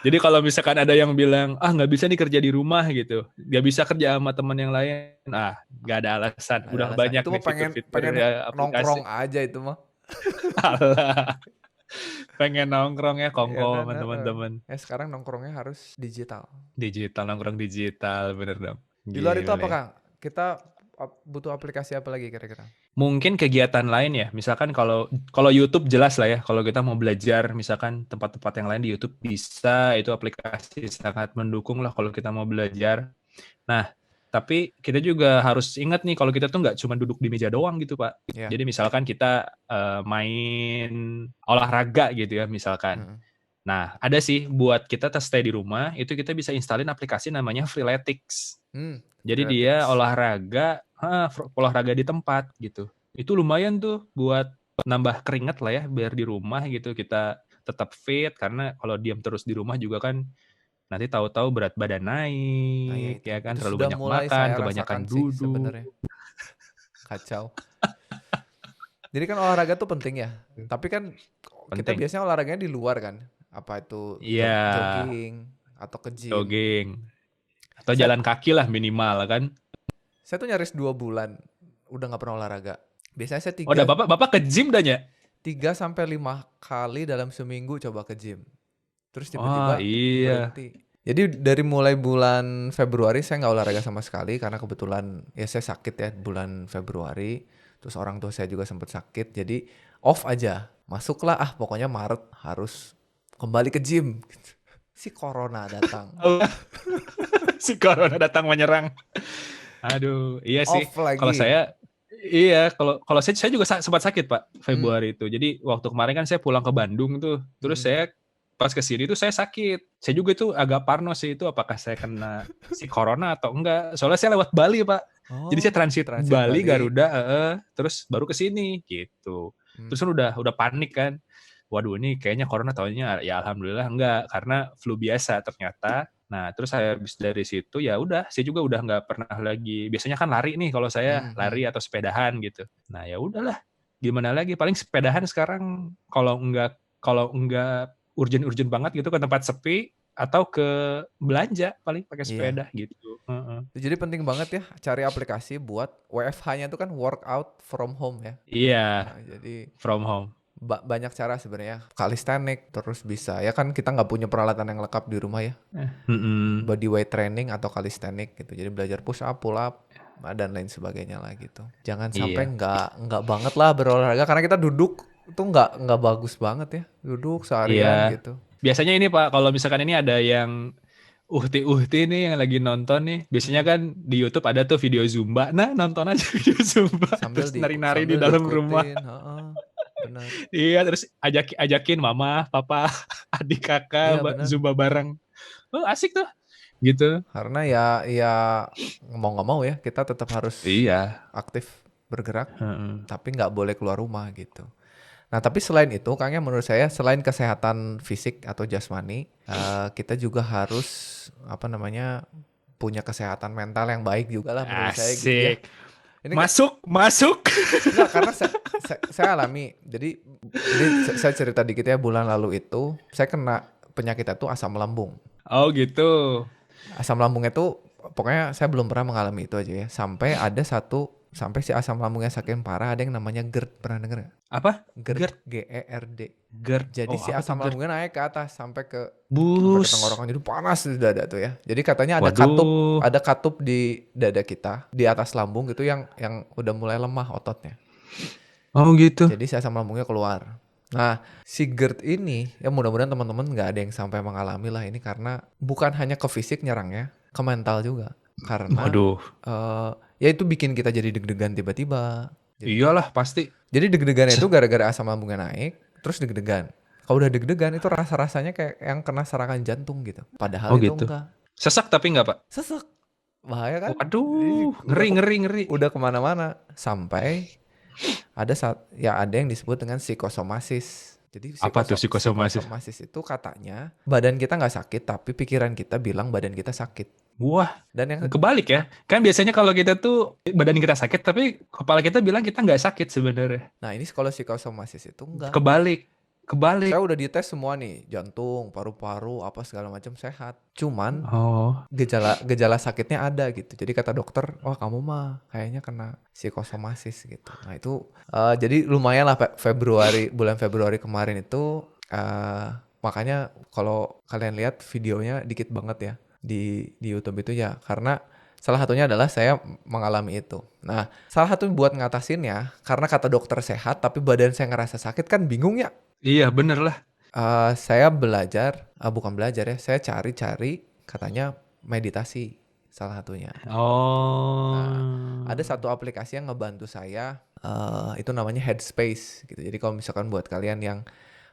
Jadi kalau misalkan ada yang bilang, ah nggak bisa nih kerja di rumah gitu, nggak bisa kerja sama teman yang lain, nggak ada alasan. Nggak ada Udah alasan. banyak Itu nih mah pengen fitur-fitur pengen ya, aplikasi. nongkrong aja itu mah. Alah, pengen nongkrong ya Ya kongko kan, sama heeh. teman-teman. Sekarang nongkrongnya harus digital. Digital, nongkrong digital, bener dong. Di luar itu apa Gile. Kang? Kita butuh aplikasi apa lagi kira-kira? Mungkin kegiatan lain ya, misalkan kalau kalau YouTube jelas lah ya, kalau kita mau belajar, misalkan tempat-tempat yang lain di YouTube bisa, itu aplikasi sangat mendukung lah kalau kita mau belajar. Nah, tapi kita juga harus ingat nih kalau kita tuh nggak cuma duduk di meja doang gitu, Pak. Ya. Jadi misalkan kita main olahraga gitu ya, misalkan. Heeh. Nah, ada sih buat kita stay di rumah, itu kita bisa instalin aplikasi namanya Freeletics. Jadi dia Freeletics. olahraga di tempat gitu. Itu lumayan tuh buat nambah keringat lah ya, biar di rumah gitu kita tetap fit, karena kalau diam terus di rumah juga kan nanti tahu-tahu berat badan Nah ya naik, itu. ya kan, Itu terlalu sudah banyak mulai makan, saya kebanyakan rasakan sih duduk. sebenarnya. Kacau. Jadi kan olahraga tuh penting ya. Tapi kan kita Penting. biasanya olahraganya di luar kan. Apa itu Iya, jogging atau ke gym. jogging atau Saya jalan kaki lah minimal kan. saya tuh nyaris 2 bulan udah nggak pernah olahraga. Biasanya saya Oh, udah Bapak ke gym dah ya? 3 sampai 5 kali dalam seminggu coba ke gym. Terus Oh, tiba-tiba iya. berhenti. Jadi dari mulai bulan Februari saya nggak olahraga sama sekali karena kebetulan ya saya sakit ya bulan Februari. Terus orang tua saya juga sempat sakit. Jadi off aja. Masuklah pokoknya Maret harus kembali ke gym. Si corona datang. Si corona datang menyerang. Aduh, iya sih. Off Kalau lagi. saya kalau saya juga sempat sakit, Pak, Hmm. Februari itu. Jadi waktu kemarin kan saya pulang ke Bandung tuh. Terus Hmm. saya pas ke sini tuh saya sakit. Saya juga tuh agak parno sih itu apakah saya kena si corona atau enggak. Soalnya saya lewat Bali, Pak. Jadi saya Oh, transit transit Bali, Bali. Garuda, terus baru ke sini gitu. Terus Hmm. kan udah panik kan. Waduh, ini kayaknya corona, taunya ya alhamdulillah enggak, karena flu biasa ternyata. Nah, terus saya habis dari situ ya udah, saya juga udah nggak pernah lagi. Biasanya kan lari nih kalau saya, Hmm. lari atau sepedahan gitu. Nah, ya udahlah. Gimana lagi? Paling sepedahan sekarang kalau enggak urgent-urgent banget gitu ke tempat sepi atau ke belanja paling pakai Iya. sepeda gitu. Heeh. Jadi penting banget ya cari aplikasi buat WFH-nya itu kan workout from home ya. Iya, Jadi from home. banyak cara sebenarnya. Calisthenics terus bisa ya kan kita nggak punya peralatan yang lengkap di rumah ya. Mm-mm. Body weight training atau calisthenics gitu. Jadi belajar push up, pull up dan lain sebagainya lah gitu. Jangan sampai Iya, nggak banget lah berolahraga karena kita duduk itu nggak bagus banget ya. Duduk seharian iya. gitu. Biasanya ini Pak, kalau misalkan ini ada yang uhti-uhti nih yang lagi nonton nih, biasanya Mm-mm. kan di YouTube ada tuh video Zumba. Nah, nonton aja video Zumba terus nari-nari di Sambil dalam rumah. diikutin, heeh, benar. Iya, terus ajakin mama, papa, adik kakak Iya benar. Zumba bareng. Oh, asik tuh. Gitu. Karena ya mau nggak mau ya kita tetap harus Iya. aktif bergerak, Heeh. tapi nggak boleh keluar rumah gitu. Nah tapi selain itu, Kang ya menurut saya selain kesehatan fisik atau jasmani, kita juga harus apa namanya punya kesehatan mental yang baik juga lah menurut saya gitu ya. Asik. Ini Masuk. enggak karena saya alami. Jadi ini saya cerita dikit ya bulan lalu itu saya kena penyakit itu asam lambung. Oh, gitu. Asam lambungnya tuh pokoknya saya belum pernah mengalami itu aja ya. Sampai si asam lambungnya saking parah ada yang namanya GERD. Pernah denger nggak? Apa? GERD, GERD. GERD. GERD. Jadi Oh, si apa tuh asam GERD? lambungnya naik ke atas sampai ke Bus. tenggorokan jadi panas di dada tuh ya. Jadi katanya Waduh. ada katup di dada kita di atas lambung itu yang udah mulai lemah ototnya. Oh, gitu. Jadi si asam lambungnya keluar. Nah, si GERD ini ya mudah-mudahan teman-teman nggak ada yang sampai mengalami lah ini karena bukan hanya ke fisik nyerangnya, ke mental juga. Karena Waduh. ya itu bikin kita jadi deg-degan tiba-tiba. Iyalah, pasti. Jadi deg-degan itu gara-gara asam lambungnya naik, terus deg-degan. Kalau udah deg-degan itu rasa-rasanya kayak yang kena serangan jantung gitu. Oh, Padahal itu gitu. enggak. Sesak tapi enggak, Pak? Sesek. Bahaya kan? Jadi Waduh, ngeri. udah kemana-mana. Sampai ada yang disebut dengan psikosomasis. Jadi Apa tuh psikosomasis? psikosomasis itu katanya badan kita nggak sakit, tapi pikiran kita bilang badan kita sakit. Wah, Dan yang kebalik ya. Kan biasanya kalau kita tuh badan kita sakit, tapi kepala kita bilang kita nggak sakit sebenarnya. nah ini kalau psikosomasis itu enggak. Kebalik. Saya Kebalik. udah dites semua nih, jantung, paru-paru, apa segala macam sehat. Cuman Oh. gejala sakitnya ada gitu. Jadi kata dokter, wah kamu mah kayaknya kena psikosomasis gitu. Nah itu jadi lumayan lah bulan Februari kemarin itu makanya kalau kalian lihat videonya dikit banget ya di YouTube itu ya karena salah satunya adalah saya mengalami itu. Nah, salah satu buat ngatasinnya karena kata dokter sehat tapi badan saya ngerasa sakit kan bingung ya. Iya, bener lah. Saya belajar, bukan belajar ya, saya cari-cari katanya meditasi salah satunya. Nah, Oh. ada satu aplikasi yang ngebantu saya, itu namanya Headspace gitu. Jadi kalau misalkan buat kalian yang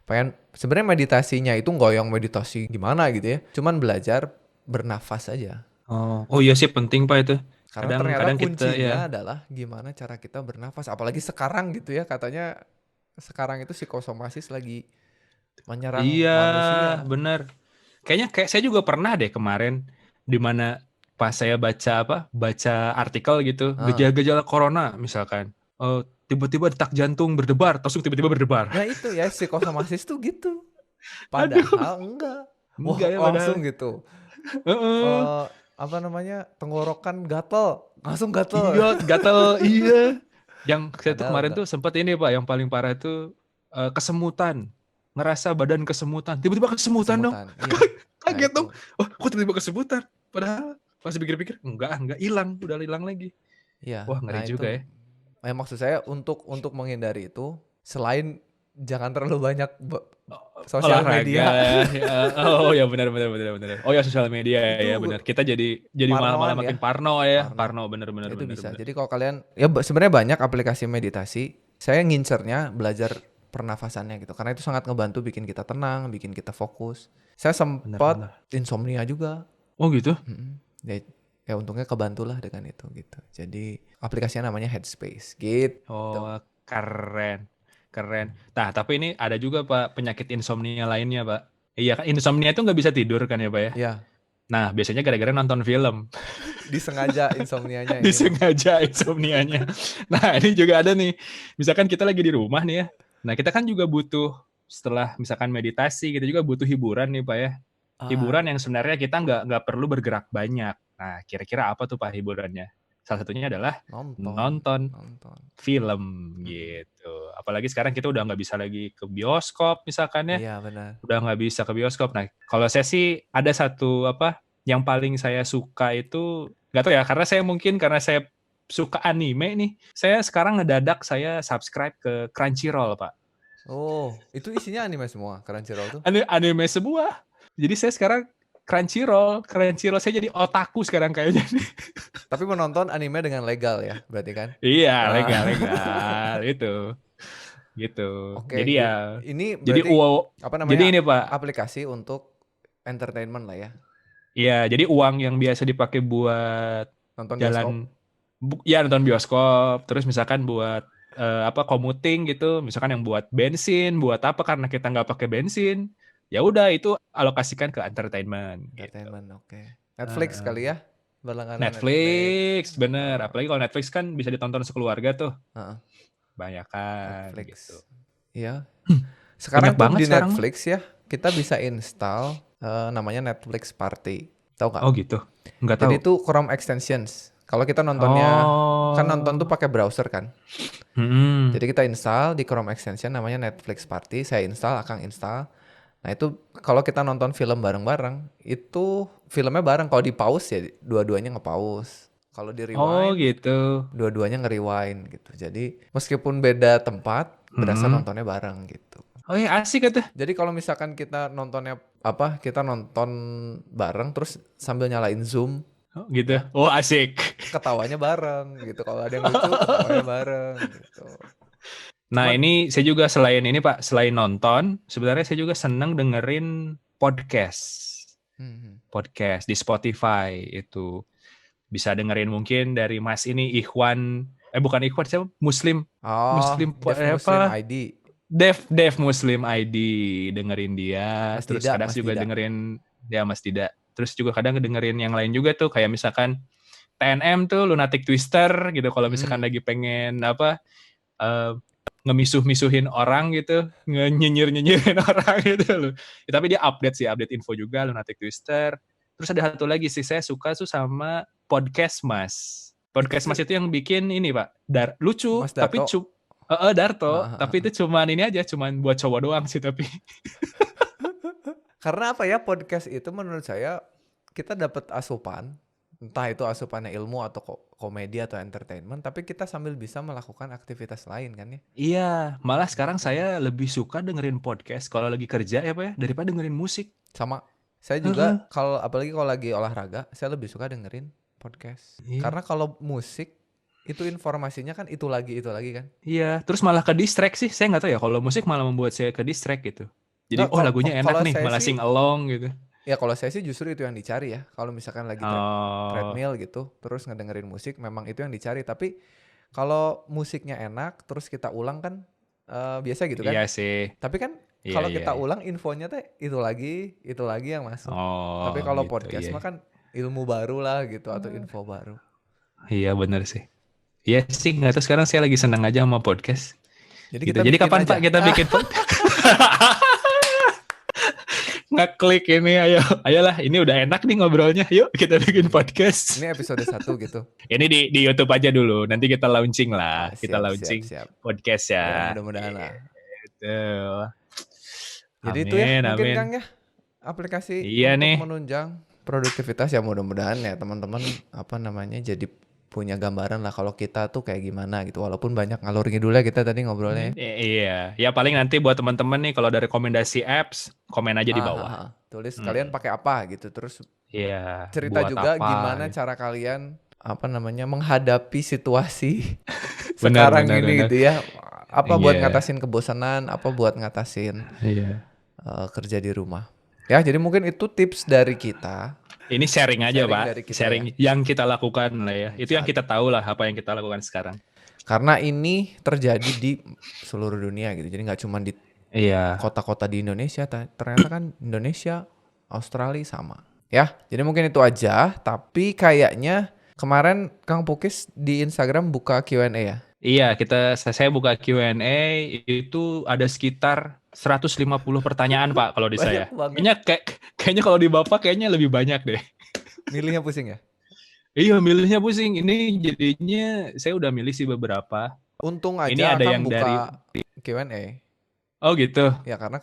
pengen, sebenarnya meditasinya itu nggak yang meditasi gimana gitu ya, cuman belajar bernafas aja. Oh iya sih penting Pak itu. Karena ternyata Kadang-kadang kita ya. kuncinya adalah gimana cara kita bernafas. Apalagi sekarang gitu ya, katanya sekarang itu psikosomasis lagi menyerang Iya, manusia. bener. Kayaknya kayak saya juga pernah deh kemarin di mana pas saya baca artikel gitu, Ah. gejala-gejala corona misalkan. Tiba-tiba detak jantung berdebar, langsung tiba-tiba berdebar. Nah itu ya psikosomasis tuh gitu. Aduh, Padahal enggak. Wah enggak ya padahal. langsung gitu. Heeh. Apa namanya tenggorokan gatel. Langsung gatel. Iya, gatel, iya. Yang saya tuh Padahal kemarin enggak. tuh sempat ini Pak, yang paling parah itu kesemutan. Ngerasa badan kesemutan. Tiba-tiba kesemutan dong. Kesemutan. Iya. Nah Kaget itu. dong. Oh, kok tiba-tiba kesemutan? Padahal pas pikir-pikir, enggak hilang, udah hilang lagi. Iya. Wah, ngeri Nah itu. juga ya. Maksud saya untuk menghindari itu selain jangan terlalu banyak sosial Olahraga. media. Oh ya benar. Oh ya sosial media ya Itu benar. Kita jadi malah parnoan ya. makin parno ya. Parno. Benar. Itu bisa. Jadi kalau kalian ya sebenarnya banyak aplikasi meditasi. Saya ngincernya belajar pernafasannya gitu. Karena itu sangat ngebantu bikin kita tenang, bikin kita fokus. Saya sempat Benar. insomnia juga. Oh gitu. Ya untungnya kebantulah dengan itu gitu. Jadi aplikasinya namanya Headspace gitu. Oh, keren. Nah, tapi ini ada juga Pak penyakit insomnia lainnya Pak. Iya kan insomnia itu nggak bisa tidur kan ya Pak ya? Ya, Nah, biasanya gara-gara nonton film. disengaja insomnianya ini mah. Disengaja insomnianya. Nah, ini juga ada nih. Misalkan kita lagi di rumah nih ya. Nah, kita kan juga butuh setelah misalkan meditasi, kita juga butuh hiburan nih Pak ya. Hiburan yang sebenarnya kita nggak perlu bergerak banyak. Nah, kira-kira apa tuh Pak hiburannya? Salah satunya adalah nonton film gitu. Apalagi sekarang kita udah nggak bisa lagi ke bioskop misalkan ya. Iya benar. Udah nggak bisa ke bioskop. Nah, kalau saya sih ada satu yang paling saya suka itu nggak tahu ya karena saya suka anime nih. Saya sekarang ngedadak saya subscribe ke Crunchyroll Pak. Oh, itu isinya anime semua Crunchyroll tuh? Anime semua. Jadi saya sekarang Crunchyroll saya jadi otaku sekarang kayaknya. Tapi menonton anime dengan legal ya, berarti kan? Iya, legal itu. Gitu. Oke, Jadi ya ini jadi berarti apa namanya? Jadi ini Pak, aplikasi untuk entertainment lah ya. iya, jadi uang yang biasa dipakai buat Nonton jalan nonton bioskop, terus misalkan buat commuting gitu, misalkan yang buat bensin, buat apa karena kita nggak pakai bensin, ya udah itu alokasikan ke entertainment. entertainment, oke. Netflix kali ya? Berlangganan Netflix, bener. Apalagi kalau Netflix kan bisa ditonton sekeluarga tuh. Banyak kan Netflix. gitu. Iya. Sekarang tuh di sekarang Netflix ya, kita bisa install namanya Netflix Party. Tahu nggak? Oh gitu. Nggak tahu. Jadi itu Chrome extensions. Kalau kita nontonnya kan nonton tuh pakai browser kan. Jadi kita install di Chrome extension namanya Netflix Party. Saya install, Akang install. Nah itu kalau kita nonton film bareng-bareng, itu filmnya bareng. Kalau di pause ya dua-duanya nge-pause. Kalau di rewind, gitu. Dua-duanya nge-rewind gitu. Jadi meskipun beda tempat, berasa nontonnya bareng gitu. Oh iya asik tuh. Jadi kalau misalkan kita nontonnya kita nonton bareng terus sambil nyalain Zoom. Oh, gitu. Oh asik. Ketawanya bareng gitu. Kalau ada yang lucu, ketawanya bareng gitu. Nah ini saya juga selain nonton, sebenarnya saya juga senang dengerin podcast. Podcast di Spotify itu. Bisa dengerin mungkin dari Mas ini Ikhwan, bukan Ikhwan siapa? Muslim. Oh, Muslim Muslim ID. Dev Muslim ID, dengerin dia. Mas Terus Dida, kadang Mas juga Dida. dengerin dia Mas Dida. Terus juga kadang dengerin yang lain juga tuh, kayak misalkan TNM tuh Lunatic Twister gitu. Kalau misalkan lagi pengen ngemisuh-misuhin orang gitu, nyinyir-nyinyirin orang gitu loh. Ya, tapi dia update info juga, Lunatic Twister. Terus ada satu lagi sih, saya suka tuh sama Podcast Mas. Podcast Mas itu yang bikin ini Pak, lucu, Mas tapi Darto. Darto, tapi itu cuman ini aja, cuman buat cowok doang sih tapi. Karena apa ya, podcast itu menurut saya kita dapat asupan, entah itu asupannya ilmu atau komedi atau entertainment, tapi kita sambil bisa melakukan aktivitas lain kan ya. Iya, malah sekarang saya lebih suka dengerin podcast kalau lagi kerja ya Pak ya, daripada dengerin musik. Sama saya juga apalagi kalau lagi olahraga, saya lebih suka dengerin podcast. Iya. Karena kalau musik itu informasinya kan itu lagi kan. Iya, terus malah ke distract sih. Saya nggak tahu ya, kalau musik malah membuat saya ke distract gitu. Jadi, Nggak, lagunya enak kalau nih, saya malah sih, sing along gitu. ya kalau saya sih justru itu yang dicari ya. Kalau misalkan lagi Oh, treadmill gitu, terus ngedengerin musik, memang itu yang dicari. Tapi kalau musiknya enak, terus kita ulang kan biasa gitu kan. iya sih. Tapi kan Iya, kalau iya, kita iya. ulang infonya teh itu lagi yang masuk. Oh, Tapi kalau gitu, podcast iya. mah kan ilmu baru lah gitu atau info baru. Iya, bener sih. Iya sih, nggak tahu sekarang saya lagi senang aja sama podcast. Jadi Gitu. kita Jadi bikin kapan aja. Pak kita bikin podcast? Ngeklik ini, ayolah, ini udah enak nih ngobrolnya. Yuk kita bikin podcast. Ini episode 1 gitu. Ini di YouTube aja dulu. Nanti kita launching lah. Kita Siap, launching siap. podcast Ya ya. mudah-mudahan lah. Gitu. Jadi itu ya mungkin amin. Kang ya, aplikasi Iya untuk nih. menunjang produktivitas ya, mudah-mudahan ya teman-teman jadi punya gambaran lah kalau kita tuh kayak gimana gitu. Walaupun banyak ngalur ngidulnya kita tadi ngobrolnya. Iya. Ya paling nanti buat teman-teman nih kalau ada rekomendasi apps, komen aja di bawah. Tulis kalian pakai apa gitu, terus Iya. cerita buat juga apa, gimana gitu. cara kalian menghadapi situasi Benar, sekarang benar, ini benar. gitu ya. Apa buat Iya. ngatasin kebosanan, apa buat ngatasin Iya. kerja di rumah. Ya, jadi mungkin itu tips dari kita. Ini sharing aja, Sharing Pak. dari kita, Sharing yang kita lakukan lah ya. Itu yang Saat- kita tahu lah apa yang kita lakukan sekarang. Karena ini terjadi di seluruh dunia gitu. Jadi nggak cuma di Iya. kota-kota di Indonesia, ternyata kan Indonesia, Australia sama. Ya, jadi mungkin itu aja. Tapi kayaknya kemarin Kang Pukis di Instagram buka Q&A ya? Iya, saya buka Q&A itu ada sekitar 150 pertanyaan, Pak, kalau di saya. Banyak banget. Kayaknya kalau di Bapak kayaknya lebih banyak deh. Milihnya pusing ya? Iya, milihnya pusing. Ini jadinya saya udah milih sih beberapa. Untung aja Ini ada Kang yang buka Q&A. Oh gitu. Ya karena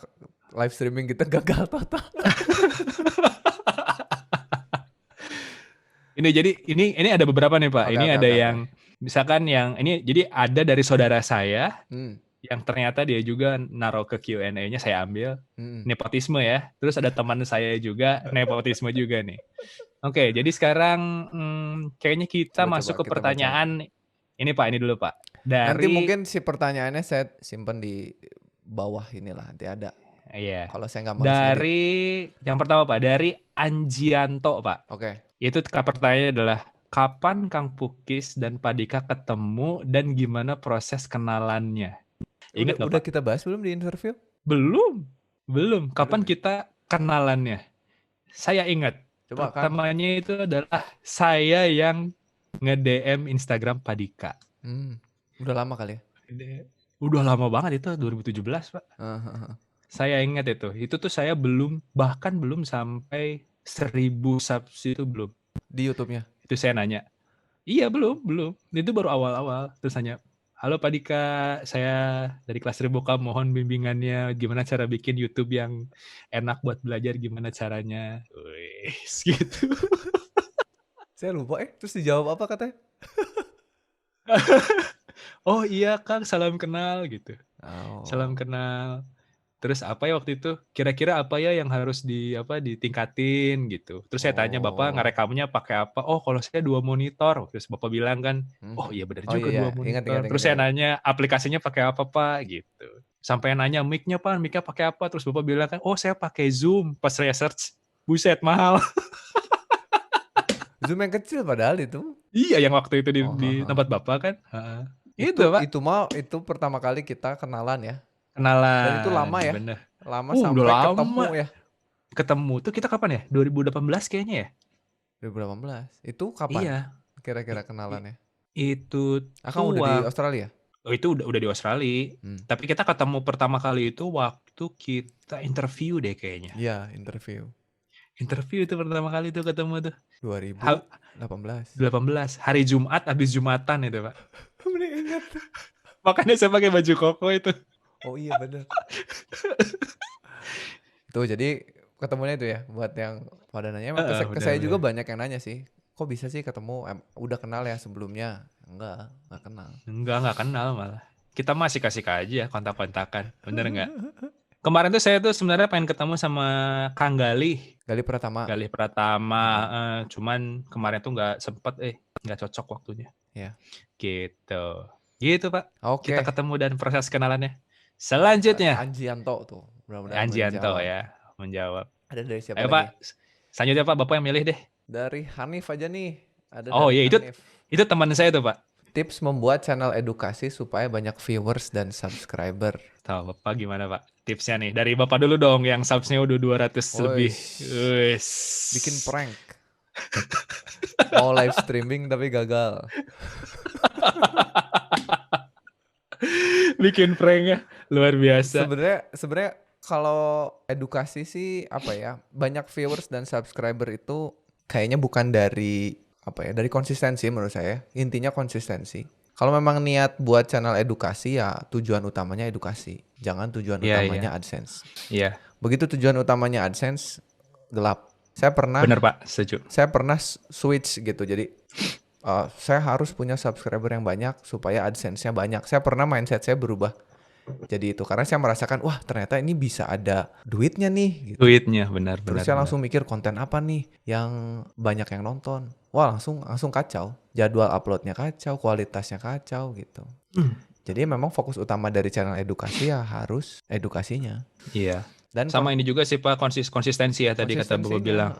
live streaming kita gagal total. Ini ada beberapa nih, Pak. Oke, Ada yang misalkan yang ini jadi ada dari saudara saya yang ternyata dia juga naruh ke Q&A-nya, saya ambil. Nepotisme ya. Terus ada teman saya juga nepotisme juga nih. Oke, jadi sekarang kayaknya kita masuk ke pertanyaan. Ini Pak, ini dulu Pak. Nanti mungkin si pertanyaannya saya simpen di bawah inilah, nanti ada. Iya. Kalau saya nggak mau sendiri. Yang pertama Pak, dari Anjianto Pak. Oke. Itu pertanyaannya adalah, kapan Kang Pukis dan Pak Dika ketemu dan gimana proses kenalannya? Ingat nggak udah Pak? kita bahas belum di interview? Belum. Kapan kita kenalannya? Saya ingat. Coba, pertamanya itu adalah saya yang nge-DM Instagram Pak Dika. Udah lama kali ya? Udah lama banget, itu 2017 Pak. Saya ingat itu. Itu tuh saya bahkan belum sampai 1000 subs itu belum. Di YouTube-nya? Itu saya nanya. Iya belum. Itu baru awal-awal. Terus nanya, halo Pak Dika, saya dari kelas Ribuka, mohon bimbingannya gimana cara bikin YouTube yang enak buat belajar, gimana caranya. Gitu. Saya lupa terus dijawab apa katanya? Oh iya Kang, salam kenal gitu. Oh. Salam kenal. Terus apa ya waktu itu? Kira-kira apa ya yang harus ditingkatin gitu. Terus saya tanya, Bapak ngerekamnya pakai apa? Oh, kalau saya 2 monitor. Terus Bapak bilang kan, oh iya benar juga 2 monitor. Terus saya nanya, aplikasinya pakai apa Pak? Gitu. Sampai nanya mic-nya Pak, mic-nya pakai apa? Terus Bapak bilang kan, oh saya pakai Zoom. Pas saya search, buset mahal. Zoom yang kecil padahal itu. Iya, yang waktu itu di tempat Bapak kan. Itu Pak. Itu pertama kali kita kenalan ya. Dan itu kenalan, lama ya, bener. lama Udah sampai ketemu lama ya. ketemu tuh kita kapan ya? 2018 kayaknya ya? 2018. Itu kapan Iya. kira-kira I- i- kenalannya? itu Akang tuh udah di Australia? itu udah di Australia. Hmm. Tapi kita ketemu pertama kali itu waktu kita interview deh kayaknya. Iya, interview. Interview itu pertama kali tuh ketemu tuh. 2018. 18 hari Jumat habis Jumatan itu, Pak. Bener ingat. Makanya saya pakai baju koko itu. Oh iya bener. Tuh jadi ketemunya itu ya buat yang pada nanya. Emang ke saya juga Benar-benar. banyak yang nanya sih. Kok bisa sih ketemu? Udah kenal ya sebelumnya? Enggak kenal. Nggak kenal malah. Kita masih kasih aja kontak-kontakan. Bener nggak? Kemarin tuh saya tuh sebenarnya pengen ketemu sama Kang Galih. Galih Pratama. Galih Pratama. Cuman kemarin tuh nggak sempet, nggak cocok waktunya. Ya. Gitu. Gitu, Pak. Oke. Kita ketemu dan proses kenalannya. Selanjutnya. Anjianto tuh. Mudah-mudahan Anjianto menjawab. ya. Menjawab. Ada dari siapa Ayo lagi? Pak. Selanjutnya Pak, Bapak yang milih deh. Dari Hanif aja nih. Ada Oh dari iya, Hanif. itu teman saya tuh Pak. Tips membuat channel edukasi supaya banyak viewers dan subscriber. Tahu Bapak gimana Pak? Tipsnya nih. Dari Bapak dulu dong yang subsnya udah 200 lebih. Wish. Bikin prank. Mau live streaming tapi gagal. Bikin pranknya luar biasa. Sebenarnya kalau edukasi sih apa ya, banyak viewers dan subscriber itu kayaknya bukan dari apa ya, dari konsistensi menurut saya. Intinya konsistensi. Kalau memang niat buat channel edukasi ya tujuan utamanya edukasi. Jangan tujuan utamanya AdSense. Iya. Begitu tujuan utamanya AdSense gelap. Saya pernah Bener Pak, setuju. Saya pernah switch gitu. Jadi saya harus punya subscriber yang banyak supaya AdSense-nya banyak. Saya pernah mindset saya berubah jadi itu karena saya merasakan wah ternyata ini bisa ada duitnya nih gitu. Duitnya benar. Terus saya langsung mikir konten apa nih yang banyak yang nonton. Wah langsung kacau. Jadwal uploadnya kacau, kualitasnya kacau gitu. Jadi memang fokus utama dari channel edukasi ya harus edukasinya. Iya. Dan sama ini juga sih Pak, konsistensi ya tadi kata Bapak bilang.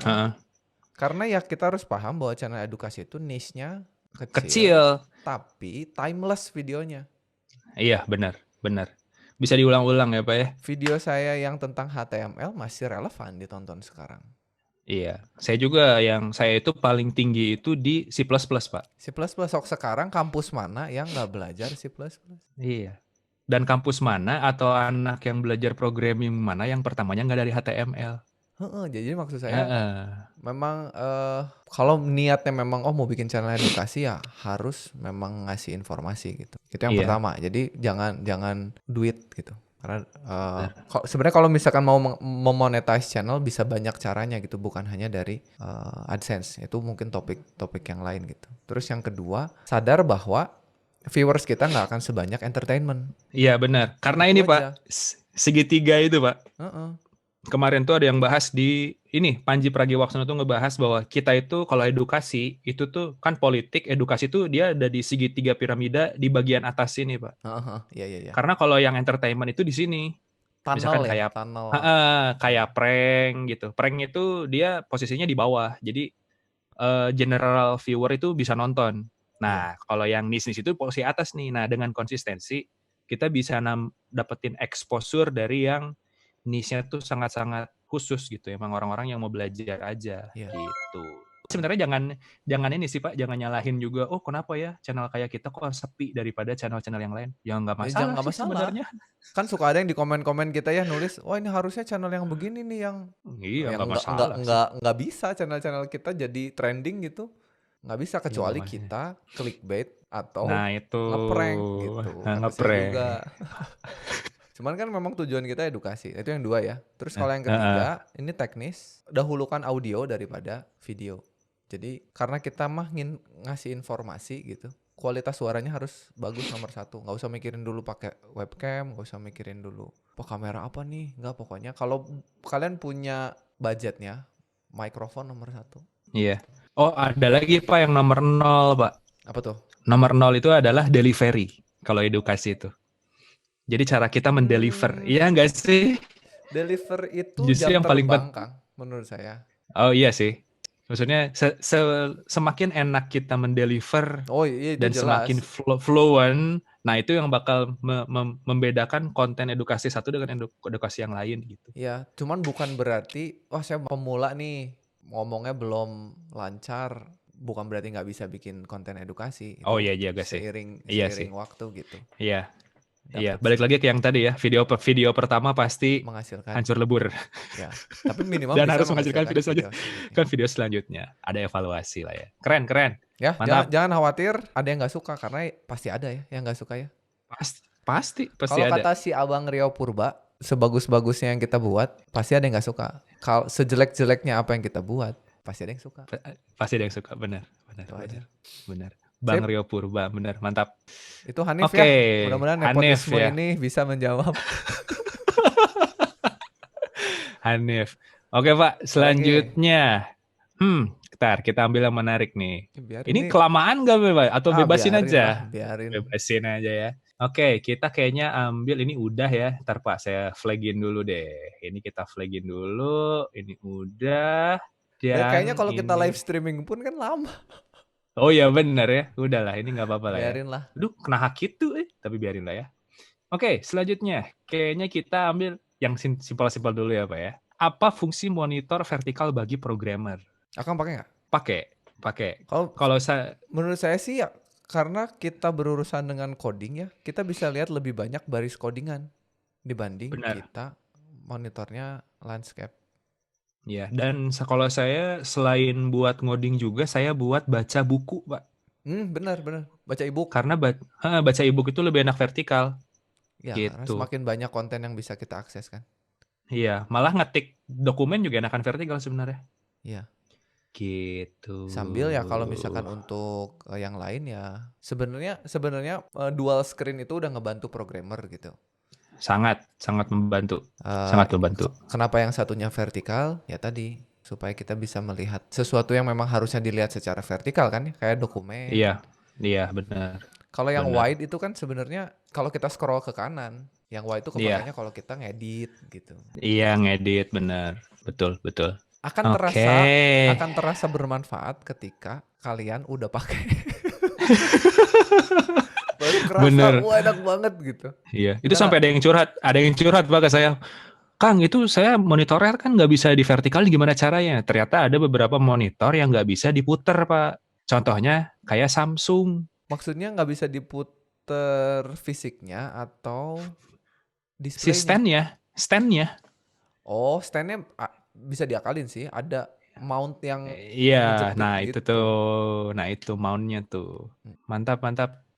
Karena ya kita harus paham bahwa channel edukasi itu niche-nya kecil, tapi timeless videonya. Iya, benar. Bisa diulang-ulang ya Pak ya. Video saya yang tentang HTML masih relevan ditonton sekarang. Iya, saya itu paling tinggi itu di C++ Pak. C++ sekarang kampus mana yang nggak belajar C++? Iya. Dan kampus mana atau anak yang belajar programming mana yang pertamanya nggak dari HTML? Jadi maksud saya memang kalau niatnya memang mau bikin channel edukasi ya harus memang ngasih informasi gitu. Itu yang pertama. Jadi jangan duit gitu. Karena sebenarnya kalau misalkan mau memonetize channel bisa banyak caranya gitu, bukan hanya dari AdSense. Itu mungkin topik yang lain gitu. Terus yang kedua, sadar bahwa viewers kita nggak akan sebanyak entertainment. Iya benar. Karena itu ini aja. Pak, segitiga itu Pak. Kemarin tuh ada yang bahas di ini Panji Pragiwaksono tuh ngebahas bahwa kita itu kalau edukasi itu tuh kan politik, edukasi tuh dia ada di segitiga piramida di bagian atas sini Pak. Iya. Karena kalau yang entertainment itu di sini. Misalkan kayak kayak prank gitu. Prank itu dia posisinya di bawah. Jadi general viewer itu bisa nonton. Nah, kalau yang niche itu posisi atas nih. Nah, dengan konsistensi kita bisa dapetin exposure dari yang niche-nya tuh sangat-sangat khusus gitu. Emang orang-orang yang mau belajar aja gitu. Sebenarnya jangan ini sih Pak, jangan nyalahin juga. Oh, kenapa ya channel kayak kita kok sepi daripada channel-channel yang lain? Ya nggak masalah sih sebenarnya. Kan suka ada yang di komen-komen kita ya nulis, wah ini harusnya channel yang begini nih yang nggak masalah. Nggak bisa channel-channel kita jadi trending gitu. Nggak bisa kecuali kita clickbait atau ngeprank gitu. Ngeprank juga. Cuman kan memang tujuan kita edukasi. Itu yang dua ya. Terus kalau yang ketiga, ini teknis, dahulukan audio daripada video. Jadi karena kita mah ngasih informasi gitu, kualitas suaranya harus bagus nomor satu. Nggak usah mikirin dulu pakai webcam, nggak usah mikirin dulu kamera apa nih. Nggak, pokoknya kalau kalian punya budgetnya, mikrofon nomor satu. Iya. Oh, ada lagi Pak yang nomor 0 Pak. Apa tuh? Nomor 0 itu adalah delivery kalau edukasi itu. Jadi cara kita mendeliver, iya nggak sih? Deliver itu justru yang paling penting menurut saya. Oh iya sih. Maksudnya semakin enak kita mendeliver itu dan jelas. semakin fluent, Nah, itu yang bakal membedakan konten edukasi satu dengan edukasi yang lain gitu. Ya, cuman bukan berarti, wah saya pemula nih, ngomongnya belum lancar, bukan berarti nggak bisa bikin konten edukasi. Oh Itu iya juga sih. seiring Iya sih. seiring waktu gitu. Iya, iya. Dapat Balik sih lagi ke yang tadi ya, video pertama pasti menghasilkan. hancur lebur Ya, tapi minimal dan bisa harus menghasilkan menghasilkan video video selanjutnya. selanjutnya. Kan video selanjutnya ada evaluasi lah ya. Keren, keren. Ya, jangan Mantap. jangan khawatir ada yang nggak suka karena pasti ada ya yang nggak suka ya. Pasti Kalau ada. kata si Abang Rio Purba, sebagus-bagusnya yang kita buat, pasti ada yang nggak suka. Kalau sejelek-jeleknya apa yang kita buat, pasti ada yang suka. Pasti ada yang suka, benar, Itu aja. benar. Bang Sip, Rio Purba, benar, mantap. itu Hanif Oke, ya. Mudah-mudahan Hanif nepotisme ya, ini bisa menjawab. Hanif. Oke Pak, Oke. selanjutnya. Bentar, kita ambil yang menarik nih. Biarin Ini nih. kelamaan gak Pak? Atau bebasin Biarin lah, aja? biarin. Bebasin aja ya. Oke, kita kayaknya ambil ini udah ya. Ntar Pak, saya flagin dulu deh. Ini kita flagin dulu. Ini udah. Dan kayaknya Dan kalau kita ini. live streaming pun kan lama. Oh ya bener ya. Udahlah, ini nggak apa-apa lah ya. Biarin lah. Aduh, kena hak itu tapi biarin lah ya. Oke, selanjutnya. Kayaknya kita ambil yang simpel-simpel dulu ya Pak ya. Apa fungsi monitor vertikal bagi programmer? Akang pakai nggak? Pakai. Kalau saya menurut saya sih ya, karena kita berurusan dengan coding ya, kita bisa lihat lebih banyak baris codingan dibanding benar. kita monitornya landscape. Ya, dan kalau saya selain buat ngoding juga, saya buat baca buku, Pak. Benar. Baca ebook. Karena baca ebook itu lebih enak vertikal. Ya, karena Gitu. semakin banyak konten yang bisa kita akses kan. Iya, malah ngetik dokumen juga enakan vertikal sebenarnya. Iya. Gitu. Sambil ya kalau misalkan untuk yang lain ya sebenarnya dual screen itu udah ngebantu programmer gitu. Sangat membantu. Sangat membantu. Kenapa yang satunya vertikal? Ya tadi supaya kita bisa melihat sesuatu yang memang harusnya dilihat secara vertikal kan ya, kayak dokumen. Iya, benar. Kalau yang wide itu kan sebenarnya kalau kita scroll ke kanan, yang wide itu kepakainya kalau kita ngedit gitu. Iya, ngedit benar. Betul. Akan terasa bermanfaat ketika kalian udah pakai. Baru kerasa, Bener. wah enak banget gitu. Iya, itu sampai ada yang curhat Pak ke saya. Kang, itu saya monitornya kan nggak bisa di vertikal, gimana caranya? Ternyata ada beberapa monitor yang nggak bisa diputer, Pak. Contohnya kayak Samsung. Maksudnya nggak bisa diputer fisiknya atau displaynya? Standnya. Oh, standnya bisa diakalin sih. Ada mount yang Iya, nah gitu. itu tuh. Nah itu mountnya tuh. Mantap.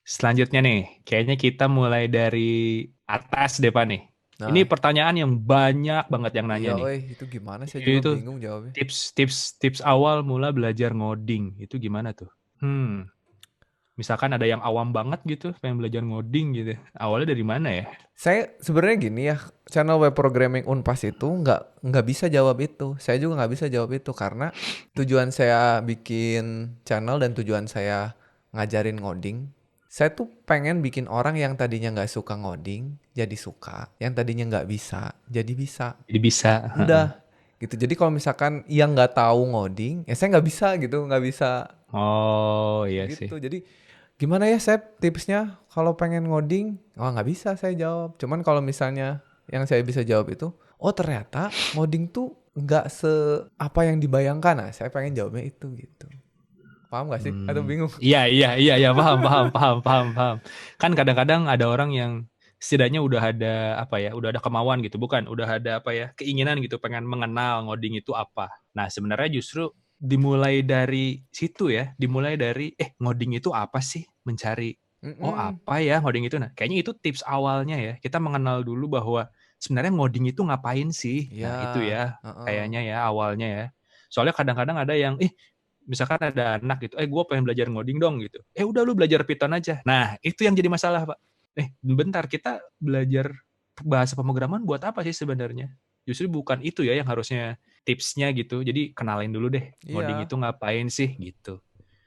Selanjutnya nih, kayaknya kita mulai dari atas deh Pak nih. Nah, ini pertanyaan yang banyak banget yang nanya nih. Itu gimana? Saya juga Itu bingung jawabnya. Tips awal mula belajar ngoding itu gimana tuh? Misalkan ada yang awam banget gitu, pengen belajar ngoding gitu. Awalnya dari mana ya? Saya sebenarnya gini ya, channel web programming Unpas itu nggak bisa jawab itu. Saya juga nggak bisa jawab itu karena tujuan saya bikin channel dan tujuan saya ngajarin ngoding, saya tuh pengen bikin orang yang tadinya nggak suka ngoding jadi suka, yang tadinya nggak bisa jadi bisa. Jadi bisa. Udah gitu. Jadi kalau misalkan yang nggak tahu ngoding, ya saya nggak bisa gitu, nggak bisa. Oh iya gitu. sih. Jadi gimana ya Sep tipsnya kalau pengen ngoding? Oh nggak bisa saya jawab. Cuman kalau misalnya yang saya bisa jawab itu, oh ternyata ngoding tuh nggak apa yang dibayangkan. Nah saya pengen jawabnya itu gitu. Paham gak sih? Atau bingung? Iya, paham. Kan kadang-kadang ada orang yang setidaknya udah ada kemauan gitu, bukan? Udah ada keinginan gitu, pengen mengenal ngoding itu apa. Nah, sebenarnya justru dimulai dari situ ya, dimulai dari ngoding itu apa sih? Mencari oh apa ya ngoding itu. Nah, kayaknya itu tips awalnya ya. Kita mengenal dulu bahwa sebenarnya ngoding itu ngapain sih? Nah, itu ya kayaknya ya awalnya ya. Soalnya kadang-kadang ada yang misalkan ada anak gitu, gue pengen belajar ngoding dong gitu. Udah lu belajar Python aja. Nah, itu yang jadi masalah, Pak. Bentar, kita belajar bahasa pemrograman buat apa sih sebenarnya? Justru bukan itu ya yang harusnya tipsnya gitu. Jadi kenalin dulu deh, ngoding itu ngapain sih gitu.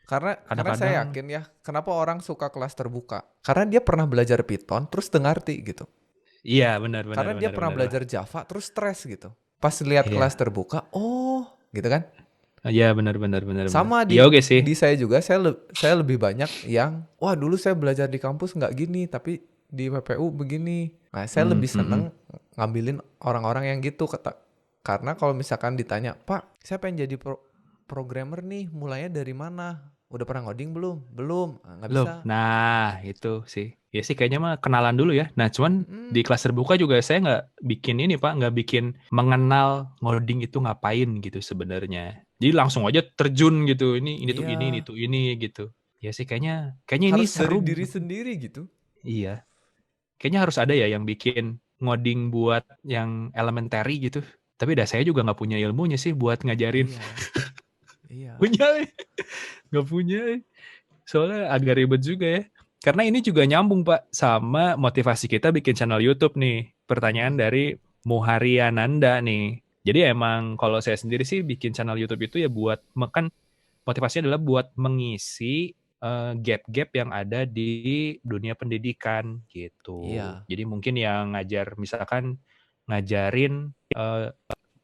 Karena saya yakin ya, kenapa orang suka kelas terbuka? Karena dia pernah belajar Python, terus ngerti gitu. Iya, benar. Karena dia pernah belajar Java, terus stres gitu. Pas lihat kelas terbuka, oh gitu kan? Iya benar benar benar benar. Sama Iya oke sih. di saya juga, saya lebih banyak yang, wah dulu saya belajar di kampus nggak gini, tapi di PPU begini. Nah, saya lebih Mm. seneng ngambilin orang-orang yang gitu karena kalau misalkan ditanya, Pak, saya pengen jadi programmer nih, mulainya dari mana? Udah pernah ngoding belum? Belum. Ah, nggak Loh, bisa. nah itu sih. Ya sih kayaknya mah kenalan dulu ya. Nah cuman di Mm-mm. kelas terbuka juga saya nggak bikin ini Pak, nggak bikin mengenal ngoding itu ngapain gitu sebenarnya. Jadi langsung aja terjun gitu. Ini tuh ini Iya, tuh ini gitu. Ya sih kayaknya ini harus dari seru. diri sendiri gitu. Iya, kayaknya harus ada ya yang bikin ngoding buat yang elementary gitu. Tapi dah saya juga nggak punya ilmunya sih buat ngajarin. Iya, iya. Punya, nggak punya. Soalnya agak ribet juga ya. Karena ini juga nyambung Pak sama motivasi kita bikin channel YouTube nih. Pertanyaan Mm-mm. dari Muhariananda nih. Jadi emang kalau saya sendiri sih bikin channel YouTube itu ya buat makan, motivasinya adalah buat mengisi gap-gap yang ada di dunia pendidikan gitu. Iya. Jadi mungkin yang ngajar misalkan ngajarin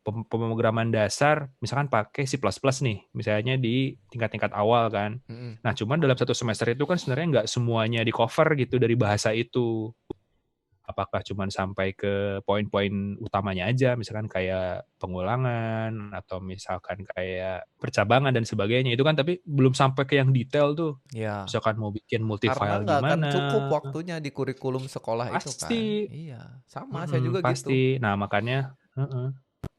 pemrograman dasar misalkan pakai C++ nih, misalnya di tingkat-tingkat awal kan. Mm-mm. Nah, cuman dalam satu semester itu kan sebenarnya nggak semuanya di cover gitu dari bahasa itu. Apakah cuman sampai ke poin-poin utamanya aja, misalkan kayak pengulangan atau misalkan kayak percabangan dan sebagainya. Itu kan tapi belum sampai ke yang detail tuh. Iya. Misalkan mau bikin Karena multifile nggak akan cukup gimana, waktunya di kurikulum sekolah itu kan. pasti. Iya, sama saya juga gitu. Pasti. Nah, makanya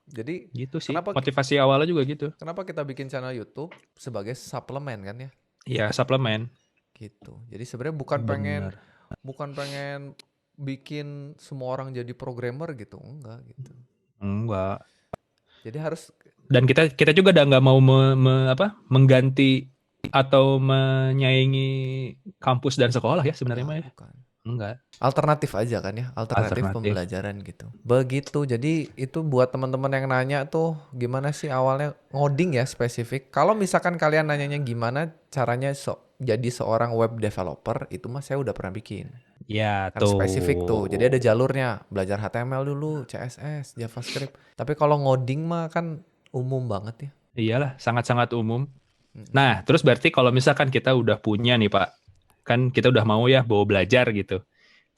Jadi gitu sih. kenapa Motivasi awalnya juga gitu. kenapa kita bikin channel YouTube sebagai suplemen kan ya? Ya, suplemen. Gitu. Jadi sebenarnya Bener. bukan pengen bikin semua orang jadi programmer gitu, enggak gitu. Enggak. Jadi harus Dan kita juga udah nggak mau mengganti atau menyaingi kampus dan sekolah ya sebenarnya enggak, mah ya. bukan. Enggak. Alternatif aja kan ya, alternatif Alternatif. pembelajaran gitu. Begitu. Jadi itu buat teman-teman yang nanya tuh gimana sih awalnya ngoding ya spesifik. Kalau misalkan kalian nanyanya gimana caranya jadi seorang web developer, itu mah saya udah pernah bikin. Ya Kan spesifik tuh. Jadi ada tuh. jalurnya, belajar HTML dulu, CSS, JavaScript. Tapi kalau ngoding mah kan umum banget ya. Iyalah, sangat-sangat umum. Mm-mm. Nah, terus berarti kalau misalkan kita udah punya nih Pak, kan kita udah mau ya bawa belajar gitu.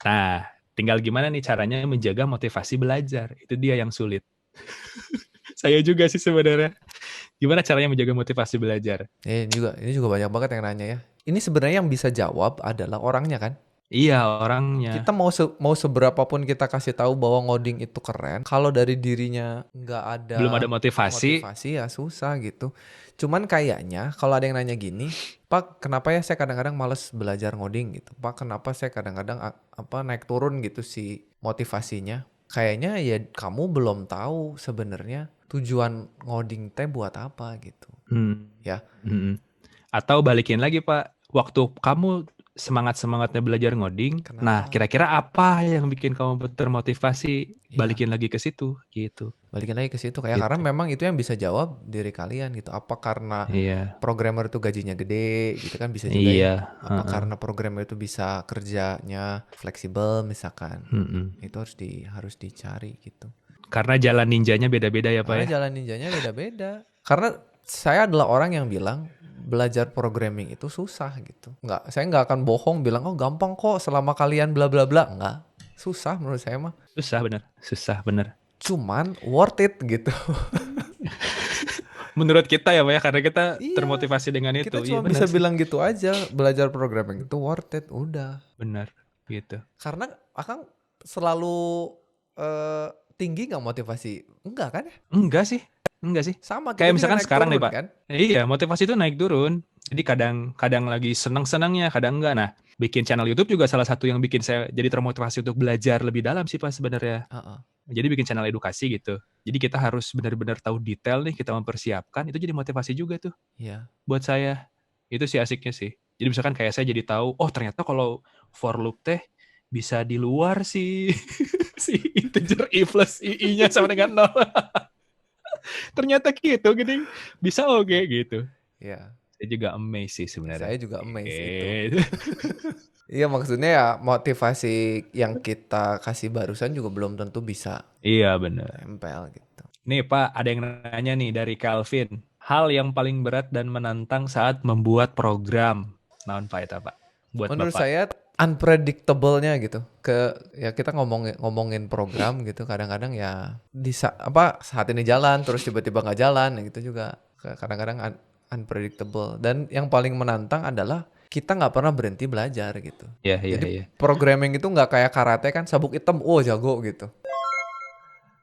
Nah, tinggal gimana nih caranya menjaga motivasi belajar. Itu dia yang sulit. Saya juga sih sebenarnya. Gimana caranya menjaga motivasi belajar? Ini juga banyak banget yang nanya ya. Ini sebenarnya yang bisa jawab adalah orangnya kan. Iya, orangnya. Kita mau seberapa pun kita kasih tahu bahwa ngoding itu keren, kalau dari dirinya nggak Belum ada ada motivasi. motivasi ya susah gitu. Cuman kayaknya kalau ada yang nanya gini, Pak, kenapa ya saya kadang-kadang males belajar ngoding gitu? Pak, kenapa saya kadang-kadang naik turun gitu si motivasinya? Kayaknya ya kamu belum tahu sebenarnya tujuan ngoding teh buat apa gitu. Hmm. Ya, Mm-mm. Atau balikin lagi Pak, waktu kamu semangat-semangatnya belajar ngoding, nah kenapa? kira-kira apa yang bikin kamu termotivasi? Ya, Balikin lagi ke situ, gitu. balikin lagi ke situ kayak karena Gitu. memang itu yang bisa jawab diri kalian gitu. Apa karena Iya, programmer itu gajinya gede gitu kan bisa juga iya, ya. Apa heeh. karena programmer itu bisa kerjanya fleksibel misalkan. Mm-mm. Itu harus dicari gitu. Karena jalan ninjanya beda-beda ya Pak Karena ya. jalan ninjanya beda-beda. Karena saya adalah orang yang bilang belajar programming itu susah gitu. Saya nggak akan bohong bilang oh gampang kok selama kalian bla bla bla. Enggak. Susah menurut saya mah. Susah bener. Cuman worth it gitu. Menurut kita ya Pak ya, karena kita Iya. termotivasi dengan Kita itu. Iya cuma benar bisa sih, bilang gitu aja, belajar programming itu worth it, udah. benar, gitu. Karena Akang selalu eh, tinggi nggak motivasi? Enggak kan ya? Enggak sih. Sama, kita Kayak juga misalkan naik sekarang nih turun Pak. kan? Iya, motivasi itu naik turun. Jadi kadang lagi senang-senangnya, kadang enggak. Nah, bikin channel YouTube juga salah satu yang bikin saya jadi termotivasi untuk belajar lebih dalam sih Pak sebenarnya. Heeh, Jadi bikin channel edukasi gitu. Jadi kita harus benar-benar tahu detail nih, kita mempersiapkan, itu jadi motivasi juga tuh iya, buat saya. Itu sih asiknya sih. Jadi misalkan kayak saya jadi tahu, oh ternyata kalau for loop teh bisa di luar si si integer i plus i-nya sama dengan 0. Ternyata gitu gini. Bisa oke gitu. iya. Saya juga amazed sih sebenarnya. Saya juga amazed itu. Gitu. Iya, maksudnya ya motivasi yang kita kasih barusan juga belum tentu bisa Iya bener. tempel gitu. Nih Pak, ada yang nanya nih dari Calvin. hal yang paling berat dan menantang saat membuat program. Naon Pak eta Pak? Buat Menurut Bapak. saya unpredictable-nya gitu. Ya kita ngomongin program gitu, kadang-kadang ya saat ini jalan terus tiba-tiba nggak jalan ya gitu juga. Kadang-kadang unpredictable. Dan yang paling menantang adalah kita nggak pernah berhenti belajar gitu. Iya, iya, Jadi iya. programming itu nggak kayak karate kan sabuk hitam, oh jago gitu.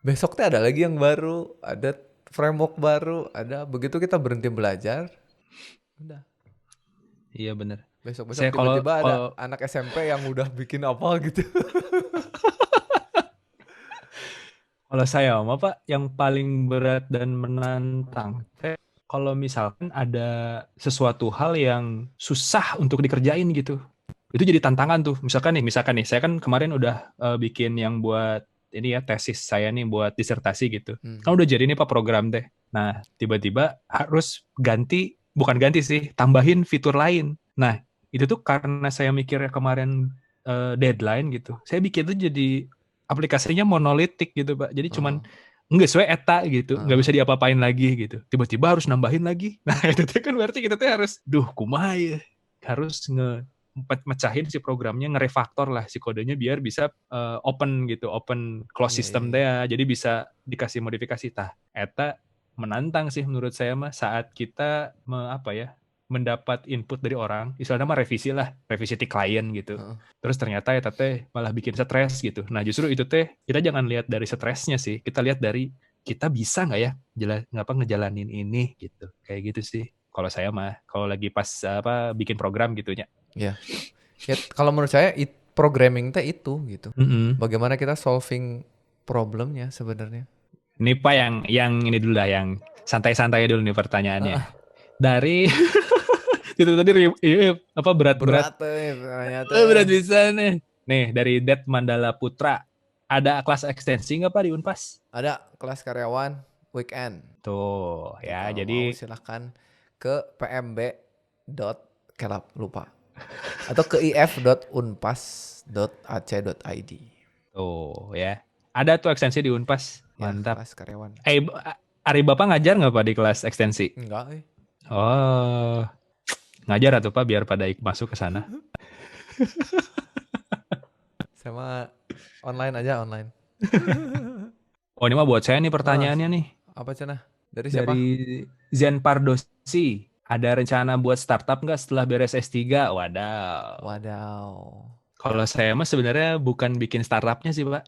Besok tuh ada lagi yang baru, ada framework baru, ada begitu kita berhenti belajar, udah. Iya bener. Besok-besok Saya kalau tiba-tiba ada kalau anak SMP yang udah bikin apa gitu. kalau saya mah Pak yang paling berat dan menantang kalau misalkan ada sesuatu hal yang susah untuk dikerjain gitu. Itu jadi tantangan tuh. Misalkan nih, saya kan kemarin udah bikin yang buat ini ya tesis saya nih buat disertasi gitu. Kan udah jadi nih Pak program teh. Nah, tiba-tiba harus bukan ganti sih, tambahin fitur lain. Nah, itu tuh karena saya mikirnya kemarin deadline gitu. Saya bikin tuh jadi aplikasinya monolitik gitu Pak. Jadi cuman nggak sesuai eta gitu, nggak bisa diapa-apain lagi gitu. Tiba-tiba harus nambahin lagi. Nah, itu tuh kan berarti kita tuh harus, kumaha ya. Harus mecahin si programnya, ngerefaktor lah si kodenya biar bisa open gitu, open close system teh ya. Jadi bisa dikasih modifikasi tah. Eta menantang sih menurut saya mah saat kita mendapat input dari orang, istilahnya mah revisi di klien gitu. Terus ternyata ya teh malah bikin stres gitu. Nah justru itu teh kita jangan lihat dari stresnya sih, kita lihat dari kita bisa nggak ya ngejalanin ini gitu, kayak gitu sih. Kalau saya mah, kalau lagi pas bikin program gitunya. Ya, kalau menurut saya programming teh itu gitu. Bagaimana kita solving problemnya sebenarnya. Ini Pak yang ini dulu lah, yang santai-santai dulu nih pertanyaannya. Dari itu tadi berat ternyata. berat bisa nih. Nih dari Det Mandala Putra, ada kelas ekstensi nggak Pak di Unpas? Ada kelas karyawan weekend. Tuh Jadi ya, kalau jadi mau silahkan ke lupa atau ke if.unpas.ac.id. tuh ya, ada tuh ekstensi di Unpas. Ya, Mantap. kelas karyawan. Ari Bapak ngajar nggak Pak di kelas ekstensi? Enggak. Oh, ngajar atau Pak biar pada masuk ke sana. Sama online. Oh ini mah buat saya nih pertanyaannya nih. Apa cenah? Dari siapa? Dari Zen Pardosi. Ada rencana buat startup nggak setelah beres S3? Wadaw. Kalau saya mah sebenarnya bukan bikin startupnya sih Pak.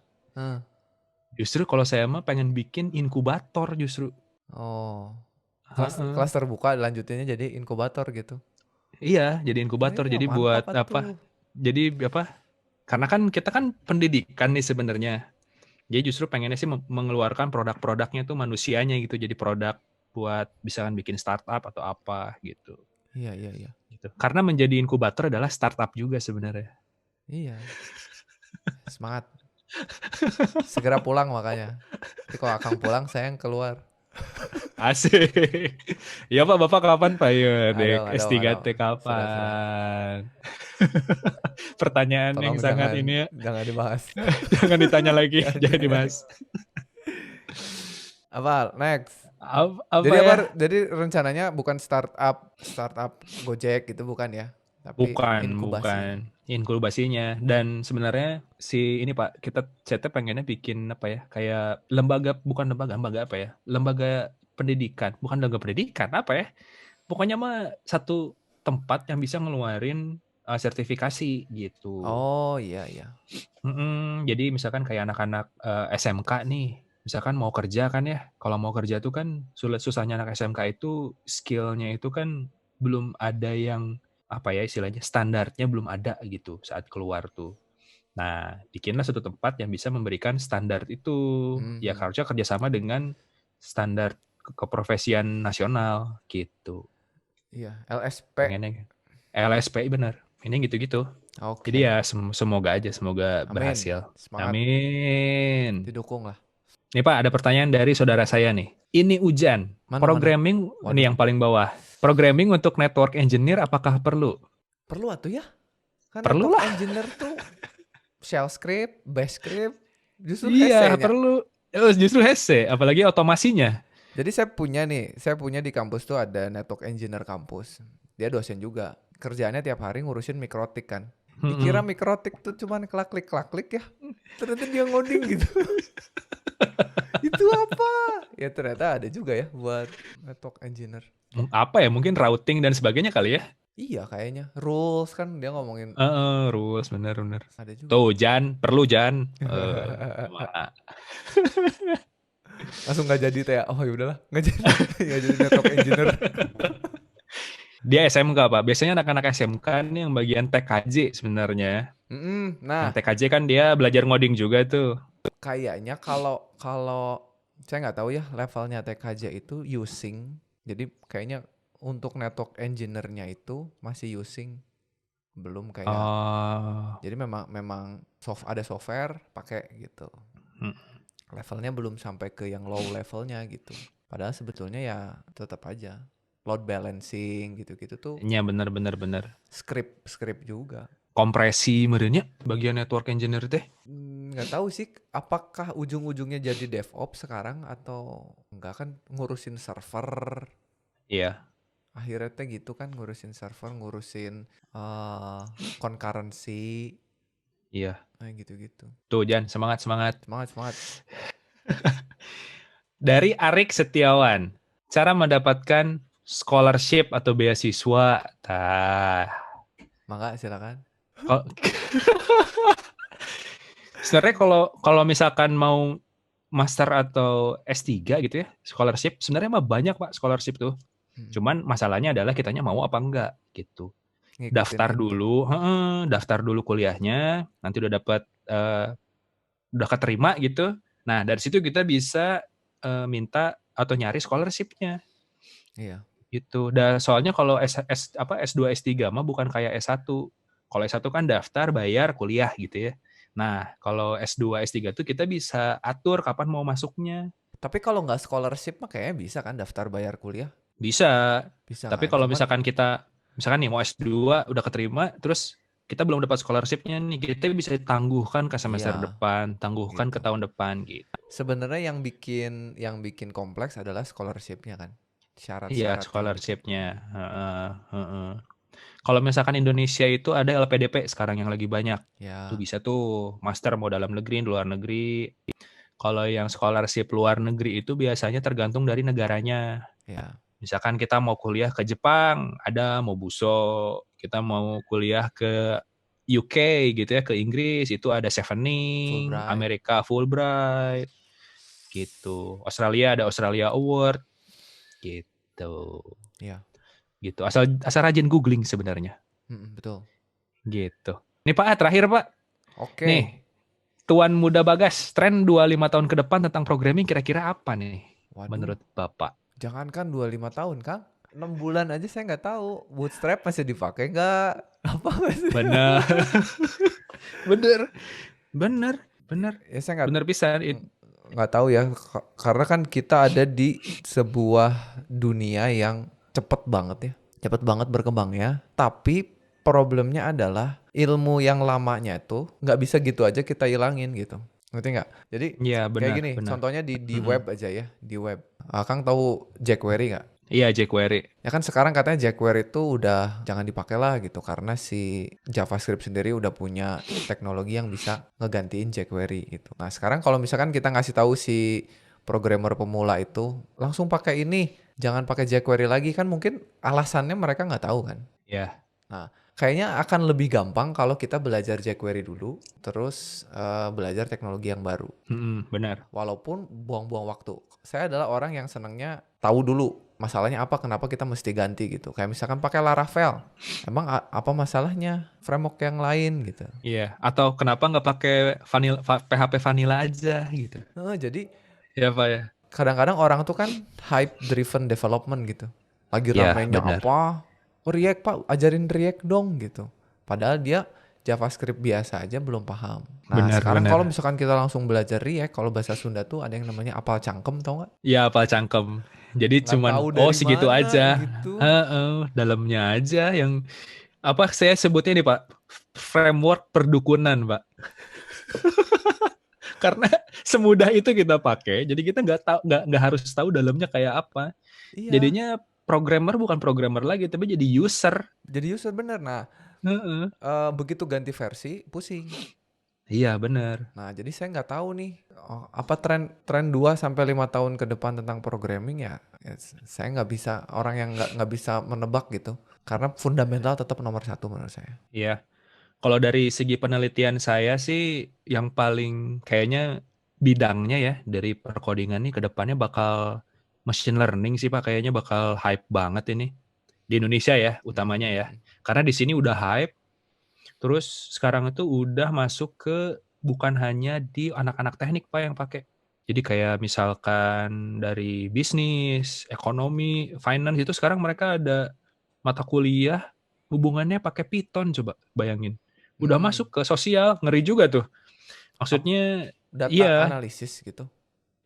Justru kalau saya mah pengen bikin inkubator justru. Oh. Kelas terbuka lanjutinnya jadi inkubator gitu. Iya, jadi inkubator. Jadi buat apa? Jadi apa? Karena kan kita kan pendidikan nih sebenarnya. Jadi justru pengennya sih mengeluarkan produk-produknya tuh manusianya gitu. Jadi produk buat misalkan bikin startup atau apa gitu. Iya. Gitu. Karena menjadi inkubator adalah startup juga sebenarnya. Iya. Semangat. Segera pulang makanya. Nanti kalau Akang pulang saya yang keluar. Asik. Ya Pak, Bapak kapan Pak? Ya, S3 T kapan? Pertanyaan Tolong yang sangat ini ya. Jangan dibahas. Jangan ditanya lagi, jangan dibahas. Apa next? Jadi Jadi rencananya bukan startup Gojek gitu bukan ya? Tapi bukan inkubasinya. Dan sebenarnya ini Pak, saya pengennya bikin apa ya? Kayak lembaga apa ya? Lembaga pendidikan, bukan lembaga pendidikan, apa ya? Pokoknya mah satu tempat yang bisa ngeluarin sertifikasi gitu. Oh iya. Jadi misalkan kayak anak-anak SMK nih, misalkan mau kerja kan ya, kalau mau kerja tuh kan susahnya anak SMK itu skillnya itu kan belum ada yang apa ya istilahnya standarnya belum ada gitu saat keluar tuh. Nah, bikinlah satu tempat yang bisa memberikan standar itu. Ya harusnya kerjasama dengan standar keprofesian nasional gitu. Iya, LSP. Pengennya LSP benar. Ini gitu-gitu. Okay. Jadi ya semoga berhasil. Semangat. Amin. Didukung lah. Nih Pak, ada pertanyaan dari saudara saya nih. Ini Ujan. Programming ini yang paling bawah. Programming untuk network engineer apakah perlu? Perlu atuh ya? Kan perlu network lah. Engineer tuh shell script, bash script, justru iya perlu. Justru hese, apalagi otomasinya. Jadi saya punya di kampus tuh ada network engineer kampus. Dia dosen juga. Kerjaannya tiap hari ngurusin mikrotik kan. Dikira Mm-mm. mikrotik tuh cuman klik-klik ya. Ternyata dia ngoding gitu. Itu apa? Ya ternyata ada juga ya buat network engineer. Apa ya? Mungkin routing dan sebagainya kali ya? Iya kayaknya. Rules kan dia ngomongin Rules bener-bener. ada juga. Tuh, Jan, perlu Jan. Ma- Langsung nggak jadi teh. Oh ya udahlah, nggak jadi. Nggak jadi network engineer. Dia SMK, Pak. Biasanya anak-anak SMK nih yang bagian TKJ sebenarnya. Yang Nah, TKJ kan dia belajar ngoding juga tuh. kayaknya kalau kalau saya nggak tahu ya levelnya TKJ itu using. Jadi kayaknya untuk network engineer-nya itu masih using, belum kayak. Oh, Jadi memang memang ada software pakai gitu. hmm. Levelnya belum sampai ke yang low levelnya gitu. Padahal sebetulnya ya tetap aja load balancing gitu-gitu tuh Ya bener-bener bener. script juga. Kompresi merenya bagian network engineer teh. Nggak tahu sih apakah ujung-ujungnya jadi DevOps sekarang atau enggak kan ngurusin server. Iya, Akhirnya teh gitu kan ngurusin server, ngurusin concurrency, iya. nah gitu-gitu. Tuh, Jan, semangat-semangat. Semangat, semangat. Dari Arik Setiawan, cara mendapatkan scholarship atau beasiswa. Mangga silakan. Kal- Sebenarnya kalau kalau misalkan mau master atau S3 gitu ya, scholarship sebenarnya mah banyak Pak scholarship tuh. Mm, Cuman masalahnya adalah kitanya mau apa enggak gitu. ngikutin Daftar itu. dulu, daftar dulu kuliahnya, nanti udah keterima gitu. Nah, dari situ kita bisa minta atau nyari scholarship-nya Iya, gitu. Dan soalnya kalau S2 S3 mah bukan kayak S1. Kalau S1 kan daftar, bayar, kuliah gitu ya. Nah, kalau S2 S3 tuh kita bisa atur kapan mau masuknya. tapi kalau nggak scholarship mah kayaknya bisa kan daftar bayar kuliah, Bisa. bisa Tapi kan? kalau Cuman misalkan kita misalkan nih mau S2 udah keterima terus kita belum dapat scholarship-nya nih, kita bisa tangguhkan ke semester iya depan, tangguhkan ke gitu. tahun depan gitu. Sebenarnya yang bikin kompleks adalah scholarship-nya kan, Iya, syarat-syaratnya gitu. scholarship-nya. Heeh, heeh. Kalau misalkan Indonesia itu ada LPDP sekarang yang lagi banyak. Tuh Ya, bisa tuh master mau dalam negeri, luar negeri. Kalau yang scholarship luar negeri itu biasanya tergantung dari negaranya. ya, Misalkan kita mau kuliah ke Jepang, ada mau buso. Kita mau kuliah ke UK gitu ya, ke Inggris itu ada Chevening, Fulbright, Amerika Fulbright gitu. Australia ada Australia Award gitu. ya, Gitu. Asal asal rajin googling sebenarnya. betul. Gitu. Nih Pak, terakhir Pak. Nih, Oke, Tuan Muda Bagas, tren 25 tahun ke depan tentang programming kira-kira apa nih waduh, menurut Bapak? jangankan 25 tahun Kang, 6 bulan aja saya nggak tahu bootstrap masih dipakai nggak, apa masih. Bener, bener, bener, bener, Ya saya nggak bener pisan. nggak tahu ya, karena kan kita ada di sebuah dunia yang cepet banget ya, cepet banget berkembangnya. Tapi problemnya adalah ilmu yang lamanya itu nggak bisa gitu aja kita ilangin gitu, ngerti nggak? Jadi Iya, kayak benar, gini, benar. contohnya di Mm-mm. web aja ya, di web. Kang tahu jQuery nggak? Iya, jQuery. Ya kan sekarang katanya jQuery itu udah jangan dipakai lah gitu karena si JavaScript sendiri udah punya teknologi yang bisa ngegantiin jQuery gitu. Nah sekarang kalau misalkan kita ngasih tahu si programmer pemula itu langsung pakai ini, jangan pakai jQuery lagi, kan mungkin alasannya mereka nggak tahu kan. Ya, Nah kayaknya akan lebih gampang kalau kita belajar jQuery dulu, terus belajar teknologi yang baru. benar. Walaupun buang-buang waktu. Saya adalah orang yang senangnya tahu dulu masalahnya apa, kenapa kita mesti ganti gitu. Kayak misalkan pakai Laravel. Emang apa masalahnya framework yang lain gitu. Iya, atau kenapa nggak pakai PHP vanilla aja gitu? Jadi Ya, Pak ya. kadang-kadang orang tuh kan hype driven development gitu. Lagi Ya, ramenya benar. apa? Oh, React Pak, ajarin React dong gitu. Padahal dia JavaScript biasa aja belum paham. Nah Benar, sekarang kalau benar. misalkan kita langsung belajar React, kalau bahasa Sunda tuh ada yang namanya apal cangkem, tau nggak? Ya, apa cangkem. Jadi Nggak tahu cuman dari segitu mana aja. gitu. Heeh, dalamnya aja yang apa saya sebutnya nih Pak, framework perdukunan Pak. Karena semudah itu kita pakai, jadi kita nggak harus tahu dalamnya kayak apa. Iya, Jadinya programmer bukan programmer lagi, tapi jadi user. jadi user bener. Nah, Heeh. begitu ganti versi, pusing. Iya bener. Nah, jadi saya nggak tahu nih, apa tren 2 sampai 5 tahun ke depan tentang programming ya, saya nggak bisa, orang yang nggak bisa menebak gitu. Karena fundamental tetap nomor satu menurut saya. Iya. Kalau dari segi penelitian saya sih, yang paling kayaknya bidangnya ya dari perkodingan nih ke depannya bakal machine learning sih Pak. Kayaknya bakal hype banget ini di Indonesia ya, utamanya ya. Hmm, Karena di sini udah hype, terus sekarang itu udah masuk ke bukan hanya di anak-anak teknik Pak yang pakai. Jadi kayak misalkan dari bisnis, ekonomi, finance itu sekarang mereka ada mata kuliah hubungannya pakai Python, coba bayangin. Udah hmm. masuk ke sosial, ngeri juga tuh. Ap- Maksudnya Data iya, analisis gitu.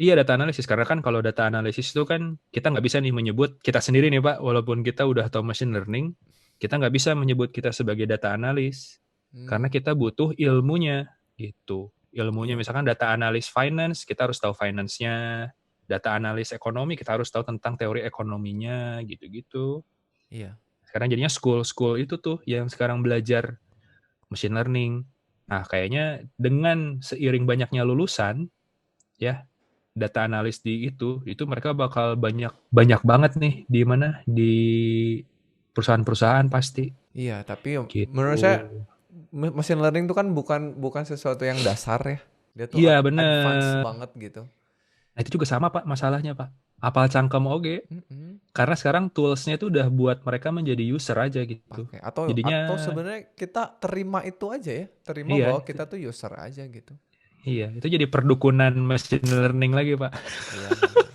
iya data analisis. Karena kan kalau data analisis itu kan kita nggak bisa nih menyebut kita sendiri nih Pak, walaupun kita udah tahu machine learning, kita nggak bisa menyebut kita sebagai data analis. Karena Hmm, kita butuh ilmunya gitu. Ilmunya iya, misalkan data analis finance, kita harus tahu finance-nya. Data analis ekonomi, kita harus tahu tentang teori ekonominya gitu-gitu. iya, Sekarang jadinya school itu tuh yang sekarang belajar machine learning. Nah, kayaknya dengan seiring banyaknya lulusan, ya, data analis itu mereka bakal banyak banyak banget nih di mana di perusahaan-perusahaan pasti iya. Tapi menurut gitu. saya machine learning itu kan bukan bukan sesuatu yang dasar ya. Dia tuh Iya advance bener. banget gitu. Nah, itu juga sama Pak masalahnya Pak. Apal cangkem oge. Mm-mm. Karena sekarang toolsnya itu udah buat mereka menjadi user aja gitu. Pakai atau Jadinya sebenarnya kita terima itu aja ya, terima iya, bahwa kita tuh user aja gitu. iya itu jadi perdukunan machine learning lagi Pak. Iya benar.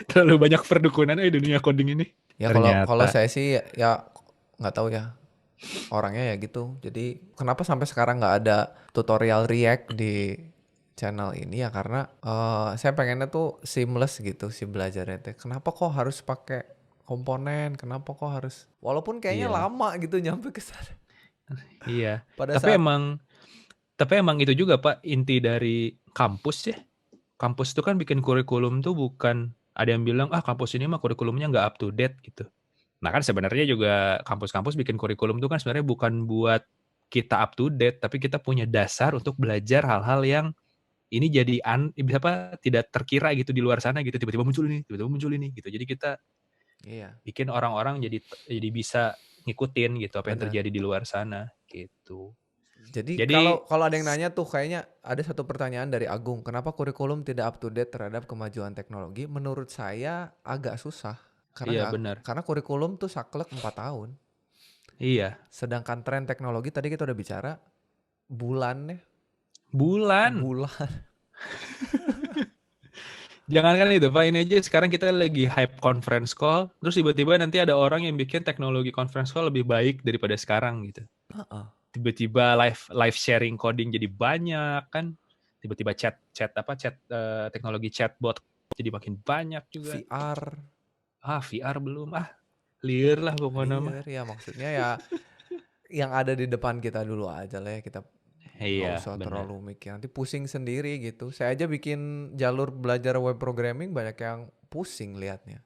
Terlalu banyak perdukunan dunia coding ini. Ya kalau kalau Ternyata. saya sih ya nggak tahu ya, orangnya ya gitu. Jadi kenapa sampai sekarang nggak ada tutorial React di channel ini ya karena saya pengennya tuh seamless gitu si belajarnya teh. Kenapa kok harus pakai komponen? Kenapa kok harus? Walaupun kayaknya Iya, lama gitu nyampe ke sana. iya. Pada Tapi saat emang tapi emang itu juga Pak inti dari kampus ya. Kampus itu kan bikin kurikulum tuh bukan ada yang bilang ah kampus ini mah kurikulumnya nggak up to date gitu. Nah kan sebenarnya juga kampus-kampus bikin kurikulum tuh kan sebenarnya bukan buat kita up to date, tapi kita punya dasar untuk belajar hal-hal yang ini jadi bisa apa tidak terkira gitu di luar sana gitu tiba-tiba muncul ini gitu. Jadi kita iya bikin orang-orang jadi bisa ngikutin gitu apa yang benar. terjadi di luar sana gitu. Jadi Jadi kalau kalau ada yang nanya tuh kayaknya ada satu pertanyaan dari Agung, kenapa kurikulum tidak up to date terhadap kemajuan teknologi? Menurut saya agak susah karena iya nggak benar. karena kurikulum tuh saklek 4 tahun. Iya. Sedangkan tren teknologi tadi kita udah bicara bulannya, Bulan. bulan. Jangankan itu Pak, ini aja sekarang kita lagi hype conference call, terus tiba-tiba nanti ada orang yang bikin teknologi conference call lebih baik daripada sekarang gitu. Heeh. Tiba-tiba live sharing coding jadi banyak kan. Tiba-tiba chat teknologi chatbot jadi makin banyak juga. VR, Ah, VR belum. Ah, liar lah pokoknya mah. liar ya maksudnya ya yang ada di depan kita dulu aja lah ya kita nggak Iya, usah benar. terlalu mikir nanti pusing sendiri gitu. Saya aja bikin jalur belajar web programming banyak yang pusing liatnya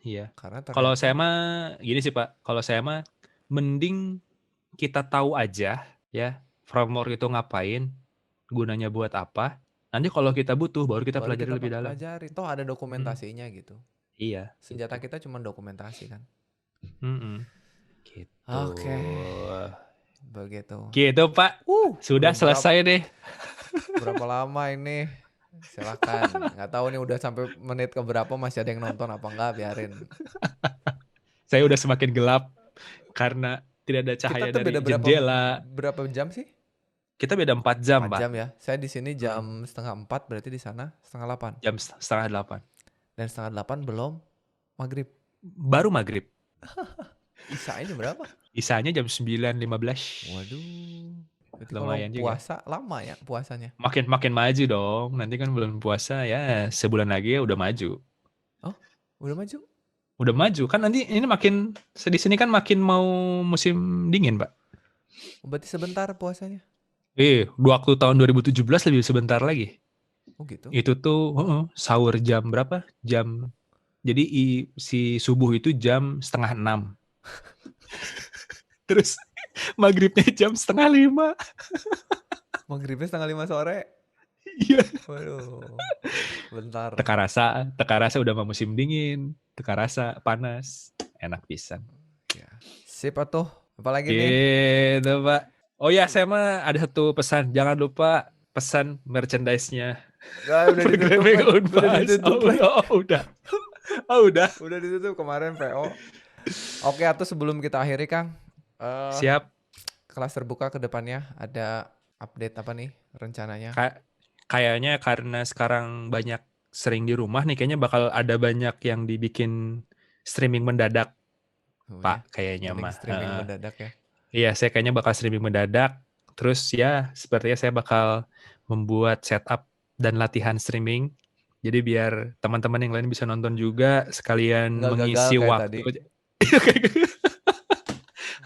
Iya. karena Kalau saya ternyata mah gini sih Pak, kalau saya mah mending kita tahu aja ya framework itu ngapain, gunanya buat apa. Nanti kalau kita butuh baru kita baru pelajari kita lebih dalam. pelajari. Toh ada Mm, dokumentasinya gitu. iya, Senjata gitu. kita cuma dokumentasi kan. Mm-mm, gitu. Oke, begitu. Gitu Pak. Sudah Udah selesai deh. berapa lama ini? Silakan. Nggak tahu nih udah sampai menit ke berapa masih ada yang nonton apa enggak, biarin. Saya udah semakin gelap karena tidak ada Kita cahaya tuh dari beda jendela. berapa jam sih? Kita beda 4 jam 4 Pak. jam ya. Saya di sini Hmm, jam setengah 4 berarti di sana setengah 8. jam setengah 8. Dan setengah 8 belum maghrib. Baru maghrib. Isya-nya berapa? Isanya jam 9.15. Waduh. Berarti kalau Lumayan juga. puasa lama ya puasanya. Makin makin maju dong. Nanti kan bulan puasa ya sebulan lagi ya udah maju. Oh, udah maju? Udah maju kan nanti ini makin di sini kan makin mau musim dingin, Pak. Oh, berarti sebentar puasanya. Waktu tahun 2017 lebih sebentar lagi. Oh gitu. Itu tuh sahur jam berapa? Jadi si subuh itu jam 5:30. Terus maghribnya jam 4:30. Maghribnya 4:30 sore. Iya. Waduh. Bentar. Teka rasa udah mau musim dingin. Teka rasa panas. Enak pisan. Ya. Sip atuh. Apalagi nih? Gitu, Pak. Oh ya, saya mah ada satu pesan. Jangan lupa pesan merchandise-nya. Udah ditutup. Udah ditutup. Udah. Udah. Udah ditutup kemarin PO. Oke, atau sebelum kita akhiri Kang. Siap. Kelas terbuka ke depannya ada update apa nih rencananya? Kayaknya karena sekarang banyak sering di rumah nih, kayaknya bakal ada banyak yang dibikin streaming mendadak, Pak. Kayaknya mah. Streaming mendadak ya? Iya, saya kayaknya bakal streaming mendadak. Terus ya, sepertinya saya bakal membuat setup dan latihan streaming. Jadi biar teman-teman yang lain bisa nonton juga, sekalian Nggak mengisi gagal kayak waktu. tadi.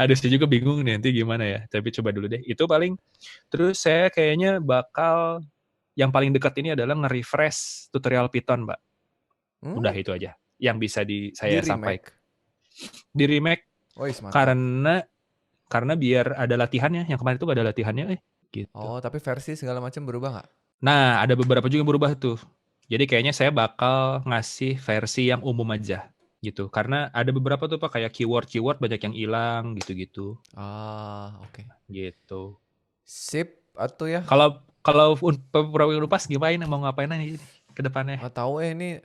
Ada sih juga bingung nih nanti gimana ya. Tapi coba dulu deh. Itu paling. Terus saya kayaknya bakal yang paling dekat ini adalah nge-refresh tutorial Python, Mbak. Udah itu aja yang bisa saya sampaikan. Di remake. Karena biar ada latihannya. Yang kemarin itu gak ada latihannya. Gitu. Oh, tapi versi segala macam berubah nggak? Nah, ada beberapa juga yang berubah tuh. Jadi kayaknya saya bakal ngasih versi yang umum aja. Gitu. Karena ada beberapa tuh Pak, kayak keyword banyak yang hilang gitu-gitu. Oke. Gitu. Sip atuh ya. Kalau Purwira Pas gimana, mau ngapain aja ke depannya? Nggak tahu ini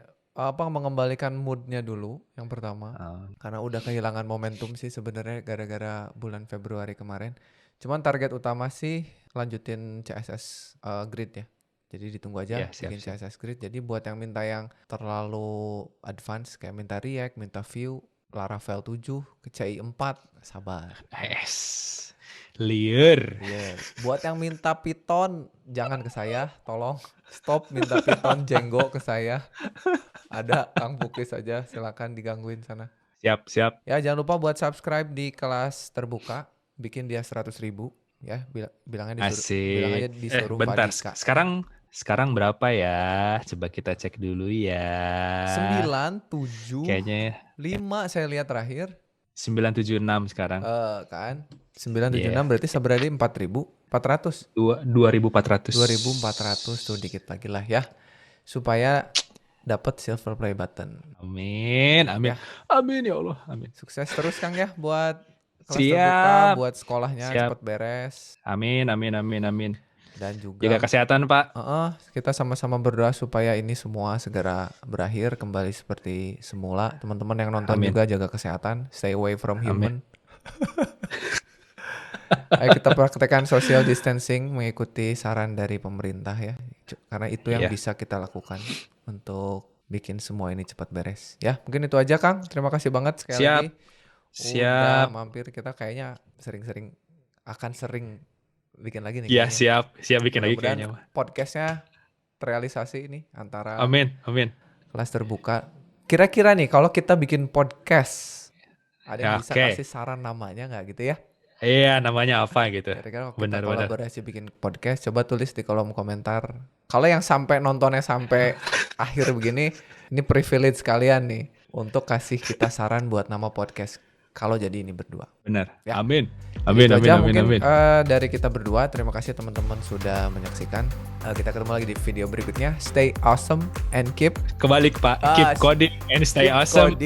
mengembalikan moodnya dulu yang pertama. Karena udah kehilangan momentum sih sebenarnya gara-gara bulan Februari kemarin. Cuman target utama sih lanjutin CSS Grid ya. Jadi ditunggu aja bikin CSS Grid. Jadi buat yang minta yang terlalu advance kayak minta React, minta Vue, Laravel 7 ke CI 4, sabar. Liar. Buat yang minta Python jangan ke saya, tolong stop minta Python Django ke saya. Ada Kang Pukis aja, silakan digangguin sana. Siap. Ya jangan lupa buat subscribe di kelas terbuka, bikin dia 100.000 ya, bilangnya disuruh bentar. Pak Dika. Sekarang berapa ya? Coba kita cek dulu ya. 97. Kayaknya 5 saya lihat terakhir. 976 sekarang. Kan 976 berarti seberarti 4.400. 2.400. 2.400 tuh dikit lagi lah ya. Supaya dapat silver play button. Amin. Ya. Amin ya Allah. Amin. Sukses terus Kang ya buat kelas terbuka, buat sekolahnya cepat beres. Amin. Dan juga jaga kesehatan Pak. Kita sama-sama berdoa supaya ini semua segera berakhir kembali seperti semula. Teman-teman yang nonton juga jaga kesehatan, stay away from human. Ayo kita praktekkan social distancing mengikuti saran dari pemerintah ya. Karena itu yang bisa kita lakukan untuk bikin semua ini cepat beres. Ya, mungkin itu aja Kang. Terima kasih banget sekali lagi. Udah mampir, kita kayaknya akan sering bikin lagi nih. Iya, siap bikin lagi kayaknya. Podcastnya terrealisasi ini antara Amin. Kelas terbuka. Kira-kira nih kalau kita bikin podcast, ada yang bisa kasih saran namanya nggak gitu ya? Iya, namanya apa gitu. Kira-kira kalau kita kolaborasi bikin podcast, coba tulis di kolom komentar. Kalau yang sampai nontonnya sampai akhir begini, ini privilege kalian nih untuk kasih kita saran buat nama podcast. Kalau jadi ini berdua. Benar. Ya. Amin. Dari kita berdua, terima kasih teman-teman sudah menyaksikan. Kita ketemu lagi di video berikutnya. Stay awesome and keep. Kebalik Pak. Keep coding and stay awesome.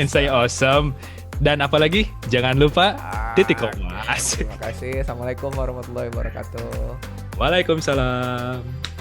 Stay awesome. Dan apalagi jangan lupa titik koma. Terima kasih. Assalamualaikum warahmatullahi wabarakatuh. Waalaikumsalam.